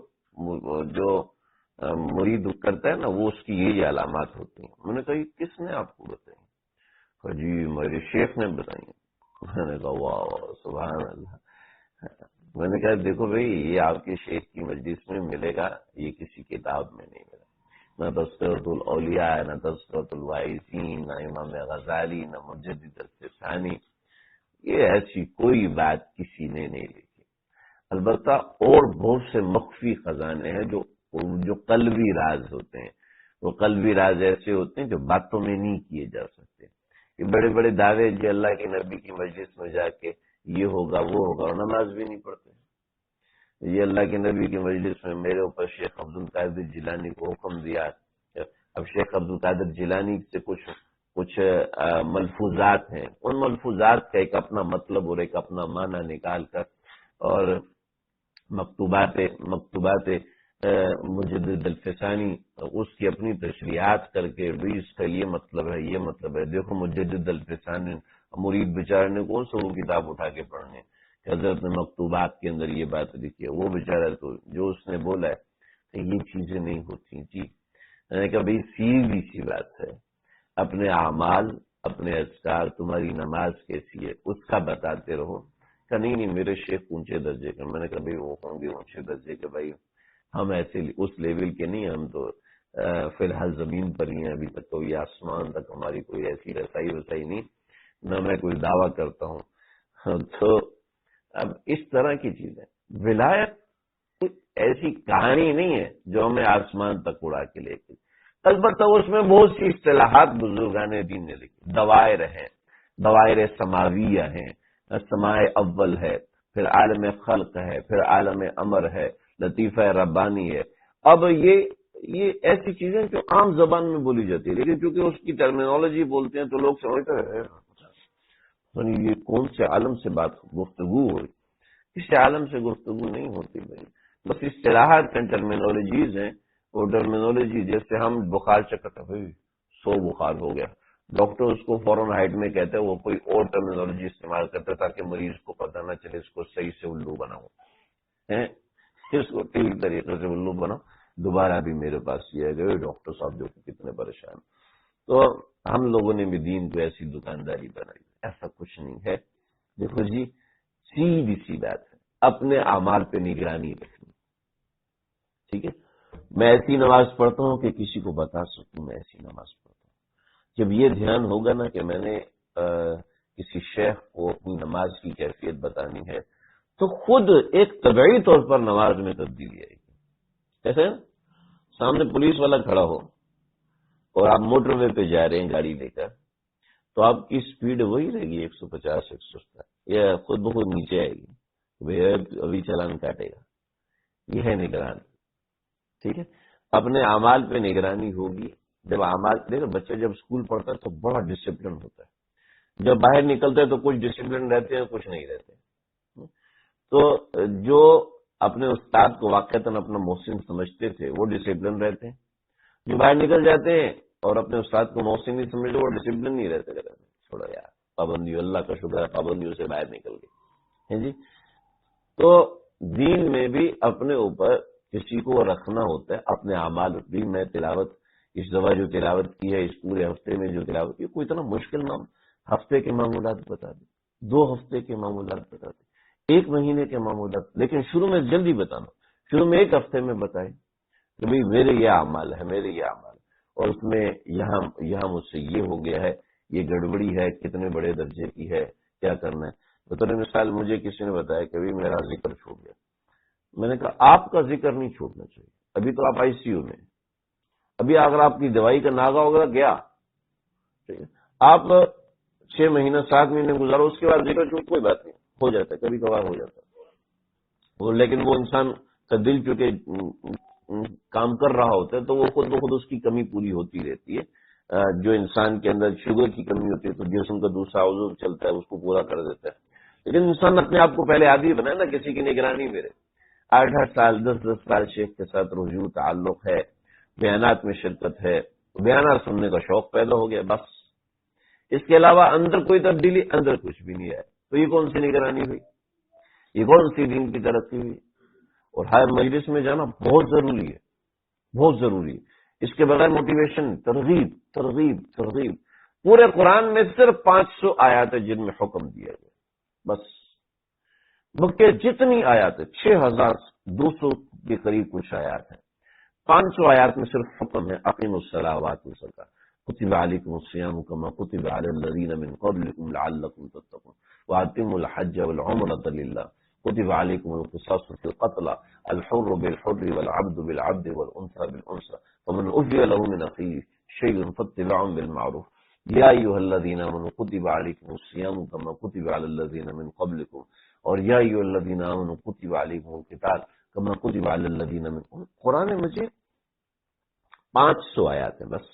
مرید کرتا ہے نا وہ اس کی یہی علامات ہوتی ہیں۔ میں نے کہا یہ کس نے آپ کو بتائی؟ کہا جی میرے شیخ نے بتائی۔ میں نے کہا واہ سبحان اللہ۔ میں نے کہا دیکھو بھائی یہ آپ کے شیخ کی مجلس میں ملے گا، یہ کسی کتاب میں نہیں ملے، نہ تذکرۃ الاولیاء، نہ تذکرۃ الواعظین، نہ امام غزالی، نہ مجدد الفسانی، یہ ایسی کوئی بات کسی نے نہیں لکھی۔ البتہ اور بہت سے مخفی خزانے ہیں جو قلبی راز ہوتے ہیں، وہ قلبی راز ایسے ہوتے ہیں جو باتوں میں نہیں کیے جا سکتے۔ یہ بڑے بڑے دعوے جو اللہ کے نبی کی مجلس میں جا کے یہ ہوگا وہ ہوگا، اور نماز بھی نہیں پڑھتے۔ یہ اللہ کے نبی کی مجلس میں میرے اوپر شیخ عبد القادر جیلانی کو حکم دیا۔ اب شیخ عبد القادر جیلانی سے کچھ ملفوظات ہیں، ان ملفوظات کا ایک اپنا مطلب اور ایک اپنا معنی نکال کر اور مکتوبات مجدد الفسانی اس کی اپنی تشریحات کر کے بھی اس کا یہ مطلب ہے، یہ مطلب ہے۔ دیکھو مجدد الفسانی مرید بیچارے نے کون سا وہ کتاب اٹھا کے پڑھنے کہ حضرت نے مکتوبات کے اندر یہ بات لکھی ہے، وہ بیچارہ تو جو اس نے بولا ہے کہ یہ چیزیں نہیں ہوتی جی۔ میں نے کہا بھائی سیدھی سی بات ہے، اپنے اعمال، اپنے اذکار، تمہاری نماز کیسی ہے اس کا بتاتے رہو۔ کہ نہیں میرے شیخ اونچے درجے کے۔ میں نے کہا بھائی وہ ہوں گے اونچے درجے کے، بھائی ہم ایسے اس لیول کے نہیں، ہم تو فی الحال زمین پر ہی ہیں، ابھی تک کوئی آسمان تک ہماری کوئی ایسی رسائی وسائی نہیں، نہ میں کوئی دعویٰ کرتا ہوں۔ تو اب اس طرح کی چیزیں، ولایت ایسی کہانی نہیں ہے جو ہمیں آسمان تک اڑا کے لے کے، البتہ اس میں بہت سی اصطلاحات بزرگان دین نے لکھی۔ دوائر ہیں، دوائر سماویہ ہیں، سماع اول ہے، پھر عالم خلق ہے، پھر عالم امر ہے، لطیفہ ربانی ہے۔ اب یہ ایسی چیزیں جو عام زبان میں بولی جاتی ہے، لیکن چونکہ اس کی ٹرمینالوجی بولتے ہیں تو لوگ سمجھتے ہیں یہ کون سے عالم سے گفتگو ہوئی؟ اس عالم سے گفتگو نہیں ہوتی بھائی، بس اصطلاحات کا ٹرمینالوجیز ہیں۔ وہ ٹرمینالوجی جیسے ہم بخار چکر بھائی 100 بخار ہو گیا، ڈاکٹر اس کو فوراً ہائٹ میں کہتا ہے، وہ کوئی اور ٹرمینالوجی استعمال کرتا ہے تاکہ مریض کو پتہ نہ چلے، اس کو صحیح سے الو بناؤ، اس کو ٹھیک طریقے سے الو بناؤ۔ دوبارہ بھی میرے پاس یہ ہے ڈاکٹر صاحب جو کتنے پریشان۔ تو ہم لوگوں نے بھی دین کو ایسی دکانداری بنائی، ایسا کچھ نہیں ہے۔ دیکھو جی سیدھی سی بات ہے، اپنے اعمال پہ نگرانی رکھنی، ٹھیک ہے۔ میں ایسی نماز پڑھتا ہوں کہ کسی کو بتا سکوں میں ایسی نماز پڑھتا ہوں۔ جب یہ دھیان ہوگا نا کہ میں نے کسی شیخ کو اپنی نماز کی کیفیت بتانی ہے تو خود ایک طبعی طور پر نماز میں تبدیلی آئے گی۔ جیسے سامنے پولیس والا کھڑا ہو اور آپ موٹر وے پہ جا رہے ہیں گاڑی لے کر، تو آپ کی سپیڈ وہی رہے گی 150 160، یا خود بخود نیچے آئے گی، ابھی چلان کاٹے گا۔ یہ ہے نگرانی، ٹھیک ہے۔ اپنے اعمال پہ نگرانی ہوگی۔ جب اعمال دیکھو بچہ جب اسکول پڑھتا ہے تو بڑا ڈسپلن ہوتا ہے، جب باہر نکلتا ہے تو کچھ ڈسپلن رہتے ہیں کچھ نہیں رہتے۔ تو جو اپنے استاد کو واقعتاً اپنا محسن سمجھتے تھے وہ ڈسپلن رہتے ہیں، جو باہر نکل جاتے ہیں اور اپنے استاد کو محسن نہیں سمجھتے وہ ڈسپلن نہیں رہتے، چھوڑا یار پابندیوں، اللہ کا شکر ہے پابندیوں سے باہر نکل گئے جی۔ تو دین میں بھی اپنے اوپر کسی کو رکھنا ہوتا ہے، اپنے اعمال بھی۔ میں تلاوت اس دفعہ جو تلاوت کی ہے، اس پورے ہفتے میں جو تلاوت کی، کوئی اتنا مشکل نہ، ہفتے کے معمولات بتا دیں، 2 ہفتے کے معمولات بتا دیں، 1 مہینے کے معمولات، لیکن شروع میں جلدی بتانا، شروع میں ایک ہفتے میں بتائے کہ بھئی میرے یہ اعمال ہے، میرے یہ اعمال ہے، اور اس میں یہاں مجھ سے یہ ہو گیا ہے، یہ گڑبڑی ہے، کتنے بڑے درجے کی ہے، کیا کرنا ہے۔ بطور مثال مجھے کسی نے بتایا کہ بھئی میرا ذکر چھوٹ گیا۔ میں نے کہا آپ کا ذکر نہیں چھوٹنا چاہیے، ابھی تو آپ ICU میں، ابھی اگر آپ کی دوائی کا ناغہ وغیرہ گیا، آپ 6 مہینہ 7 مہینے گزارو، اس کے بعد ذکر چھوٹ کوئی بات نہیں، ہو جاتا ہے، کبھی کبھار ہو جاتا ہے، لیکن وہ انسان کا دل چونکہ کام کر رہا ہوتا ہے تو وہ خود بخود اس کی کمی پوری ہوتی رہتی ہے۔ جو انسان کے اندر شوگر کی کمی ہوتی ہے تو جسم کا دوسرا عضو چلتا ہے، اس کو پورا کر دیتا ہے، لیکن انسان اپنے آپ کو پہلے عادی بنائے نا کسی کی نگرانی میں رہے۔ 8-8 سال 10-10 سال شیخ کے ساتھ رجوع تعلق ہے، بیانات میں شرکت ہے، بیانات سننے کا شوق پیدا ہو گیا، بس اس کے علاوہ اندر کوئی تبدیلی، اندر کچھ بھی نہیں ہے، تو یہ کون سی نگرانی ہوئی، یہ کون سی دین کی ترقی ہوئی؟ اور ہر مجلس میں جانا بہت ضروری ہے، بہت ضروری ہے، اس کے بغیر موٹیویشن، ترغیب ترغیب ترغیب۔ پورے قرآن میں صرف 500 آیات ہیں جن میں حکم دیا گیا، بس بلکہ جتنی آیات ہیں 6200 کے قریب کچھ آیات ہیں، 500 آیات میں صرف حکم ہے، اقیموا الصلاۃ وآتوا الزکاۃ، کتب علیکم الصیام کما کتب علی الذین من قبلکم لعلکم تتقون، واتموا الحج والعمرۃ للہ، کتب علیکم القصاص فی القتلى الحر بالحر والعبد بالعبد والانثى بالانثى فمن عفي له من اخیہ شیء فاتباع بالمعروف یا ایھا الذین آمنوا کتب علیکم الصیام کما کتب علی الذین من قبلکم، اور یا ایھا الذین آمنوا کتب علیکم القتال کما کتب علی الذین من۔ قرآن مجید 500 آیات ہیں، بس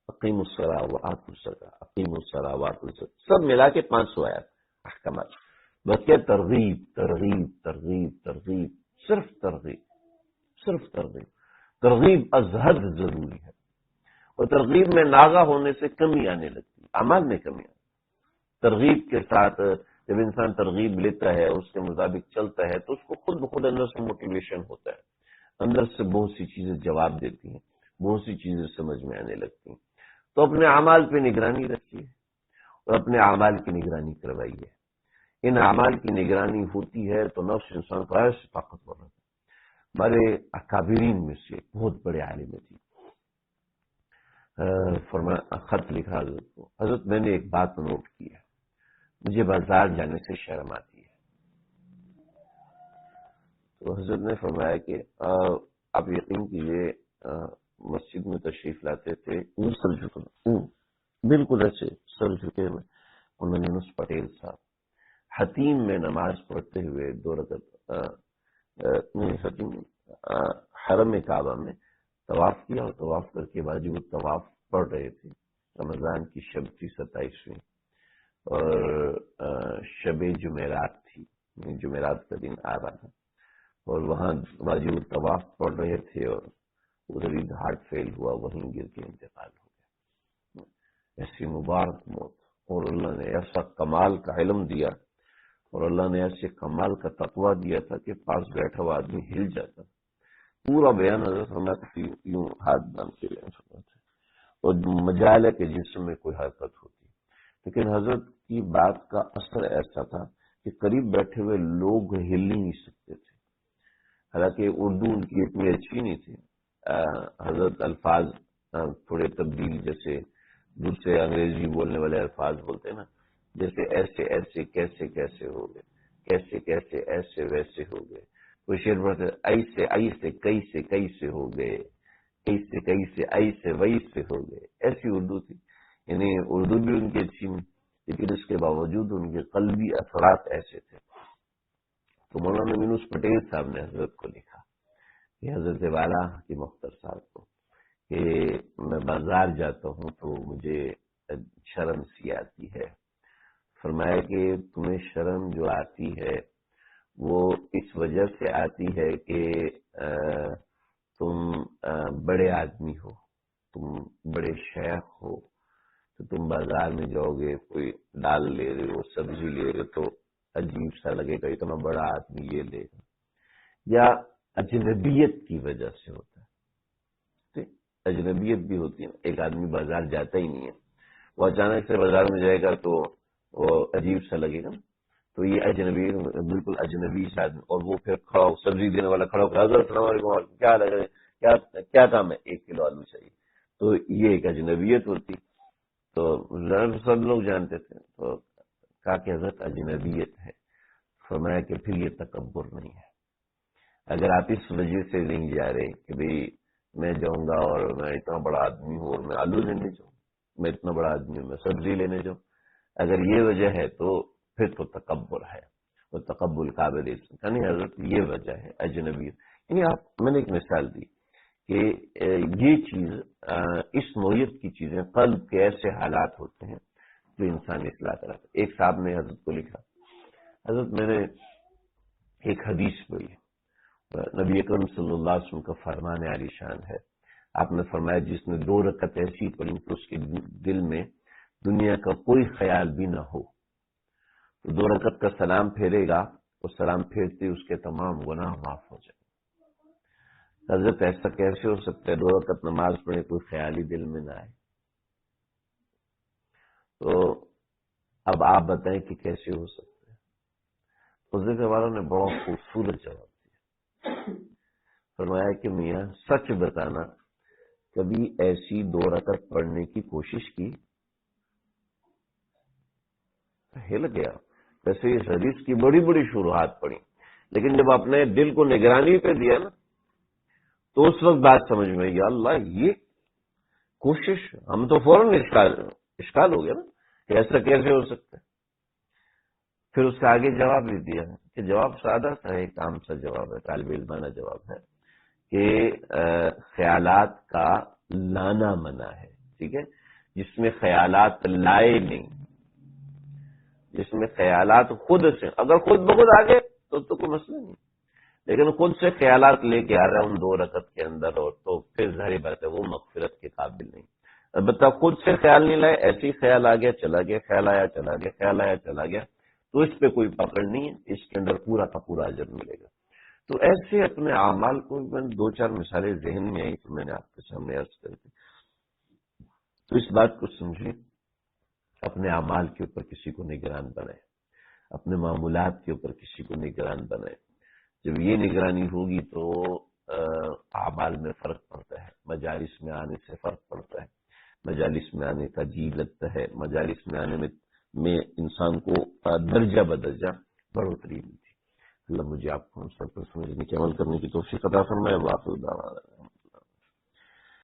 اقیموا الصلاۃ وآتوا الزکاۃ، اقیموا الصلاۃ وآتوا الزکاۃ، سب ملا کے 500 آیات احکامات، بس کیا ترغیب ترغیب ترغیب ترغیب، صرف ترغیب، صرف ترغیب، ترغیب از حد ضروری ہے، اور ترغیب میں ناغہ ہونے سے کمی آنے لگتی ہے، اعمال میں کمی آتی ہے۔ ترغیب کے ساتھ جب انسان ترغیب لیتا ہے، اس کے مطابق چلتا ہے، تو اس کو خود بخود اندر سے موٹیویشن ہوتا ہے، اندر سے بہت سی چیزیں جواب دیتی ہیں، بہت سی چیزیں سمجھ میں آنے لگتی ہیں۔ تو اپنے اعمال پہ نگرانی رکھیے اور اپنے اعمال کی نگرانی کروائیے۔ ان اعمال کی نگرانی ہوتی ہے تو نفس انسان کو ایسے طاقتور رہتا ہے۔ ہمارے اکابرین میں سے بہت بڑے عالم تھے، خط لکھا حضرت کو، حضرت میں نے ایک بات نوٹ کی ہے، مجھے بازار جانے سے شرم آتی ہے۔ تو حضرت نے فرمایا کہ آپ یقین کیجیے مسجد میں تشریف لاتے تھے، سر جھکنا، بالکل ایسے سر جھکے ہوئے، مولانا یونس پٹیل صاحب حتیم میں نماز پڑھتے ہوئے 2 رکعت حتیم حرم کعبہ میں طواف کیا، اور طواف کر کے بعد وہ طواف پڑھ رہے تھے۔ رمضان کی شب تھی 27ویں، اور شب جمعرات تھی، جمعرات کا دن آ رہا تھا، اور وہاں واجب طواف پڑھ رہے تھے، اور ادھر ہی ہارٹ فیل ہوا، وہیں گر کے انتقال ہو گیا۔ ایسی مبارک موت، اور اللہ نے ایسا کمال کا علم دیا، اور اللہ نے ایسے کمال کا تقویٰ دیا تھا کہ پاس بیٹھا ہوا آدمی ہل جاتا۔ پورا بیان حضرت فرماتے یوں ہاتھ باندھ کے بیان فرماتے، اور مجال ہے کہ جسم میں کوئی حرکت ہوتی، لیکن حضرت کی بات کا اثر ایسا تھا کہ قریب بیٹھے ہوئے لوگ ہل نہیں سکتے تھے۔ حالانکہ اردو ان کی اتنی اچھی نہیں تھی، حضرت الفاظ تھوڑے تبدیل، جیسے دوسرے انگریزی بولنے والے الفاظ بولتے ہیں نا، جیسے ایسے ایسے کیسے کیسے ہو گئے، کیسے کیسے ایسے ویسے ہو گئے، کوئی شعر پڑھتے ایسے ایسے کیسے کیسے ہو گئے، کیسے کیسے ایسے ویسے ہو گئے، ایسی اردو تھی۔ یعنی اردو بھی ان کی اچھی نہیں، لیکن اس کے باوجود ان کے قلبی اثرات ایسے تھے۔ تو مولانا یونس پٹیل صاحب نے حضرت کو لکھا کہ حضرت والا کی مختار صاحب کو کہ میں بازار جاتا ہوں تو مجھے شرم سی آتی ہے۔ فرمایا کہ تمہیں شرم جو آتی ہے وہ اس وجہ سے آتی ہے کہ تم بڑے آدمی ہو، تم بڑے شیخ ہو، تو تم بازار میں جاؤ گے، کوئی دال لے رہے ہو، سبزی لے رہے ہو، تو عجیب سا لگے گا، اتنا بڑا آدمی یہ لے گا، یا اجنبیت کی وجہ سے ہوتا ہے۔ اجنبیت بھی ہوتی ہے، ایک آدمی بازار جاتا ہی نہیں ہے، وہ اچانک سے بازار میں جائے گا تو وہ عجیب سا لگے گا، تو یہ اجنبی بالکل اجنبی شاید، اور وہ پھر کھڑا سبزی دینے والا کھڑا ہو کر حضرت السلام علیکم کیا لگ رہا ہے، کیا کام ہے، 1 کلو آلو چاہیے. تو یہ ایک اجنبیت ہوتی. تو سب لوگ جانتے تھے. تو کہا کہ حضرت اجنبیت ہے. فرمایا کہ پھر یہ تکبر نہیں ہے. اگر آپ اس وجہ سے نہیں جا رہے کہ بھئی میں جاؤں گا اور میں اتنا بڑا آدمی ہوں اور میں آلو لینے جاؤں، میں اتنا بڑا آدمی ہوں میں سبزی لینے جاؤں، اگر یہ وجہ ہے تو پھر تو تکبر ہے. وہ تکبر قابل نہیں حضرت یہ وجہ ہے اجنبیت. یعنی آپ، میں نے ایک مثال دی کہ یہ چیز، اس نوعیت کی چیزیں قلب کے ایسے حالات ہوتے ہیں جو انسان اصلاح کرتا ہے. ایک صاحب نے حضرت کو لکھا، حضرت میں نے ایک حدیث پڑھی، نبی اکرم صلی اللہ علیہ وسلم کا فرمان عالی شان ہے. آپ نے فرمایا جس نے 2 رکعت ایسی پڑھی کہ اس کے دل میں دنیا کا کوئی خیال بھی نہ ہو، تو 2 رکعت کا سلام پھیرے گا، اور سلام پھیرتے اس کے تمام گناہ معاف ہو جائیں. حضرت ایسا کیسے ہو سکتا ہے 2 رکعت نماز پڑھے کوئی خیال ہی دل میں نہ آئے؟ تو اب آپ بتائیں کہ کیسے ہو سکتا ہے؟ حضرت والوں نے بڑا خوبصورت جواب دیا. فرمایا کہ میاں سچ بتانا، کبھی ایسی 2 رکعت پڑھنے کی کوشش کی؟ ہل گیا. ویسے اس حدیث کی بڑی بڑی شروحات پڑھی، لیکن جب اپنے دل کو نگرانی پہ دیا نا تو اس وقت بات سمجھ میں یا اللہ یہ کوشش، ہم تو فوراً اشکال ہو گیا نا کہ ایسا کیسے ہو سکتا ہے. پھر اس کا آگے جواب بھی دیا کہ جواب سادہ تھا، ایک عام سا جواب ہے، طالب علمانہ جواب ہے کہ خیالات کا لانا منع ہے. ٹھیک ہے، جس میں خیالات لائے نہیں، جس میں خیالات خود سے، اگر خود بخود آ گئے تو کوئی مسئلہ نہیں، لیکن خود سے خیالات لے کے آ رہا ہے ان 2 رکعت کے اندر، اور تو پھر ظاہر بات ہے وہ مغفرت کے قابل نہیں. البتہ خود سے خیال نہیں لائے، ایسے ہی خیال آ گیا چلا گیا، خیال آیا چلا گیا، خیال آیا چلا گیا، تو اس پہ کوئی پکڑ نہیں ہے، اس کے اندر پورا کا پورا اجر ملے گا. تو ایسے اپنے اعمال کو، میں 2-4 مثالیں ذہن میں آئی تو میں نے آپ کے سامنے عرض کر دی. تو اس بات کو سمجھیں، اپنے اعمال کے اوپر کسی کو نگران بنائے، اپنے معمولات کے اوپر کسی کو نگران بنائے. جب یہ نگرانی ہوگی تو اعمال میں فرق پڑتا ہے، مجالس میں آنے سے فرق پڑتا ہے، مجالس میں آنے کا جی لگتا ہے، مجالس میں آنے میں انسان کو درجہ بدرجہ بڑھوتری ملتی. اللہ مجھے آپ کو ہم سب پر سمجھنے کے عمل کرنے کی توفیق عطا فرمائے. واقع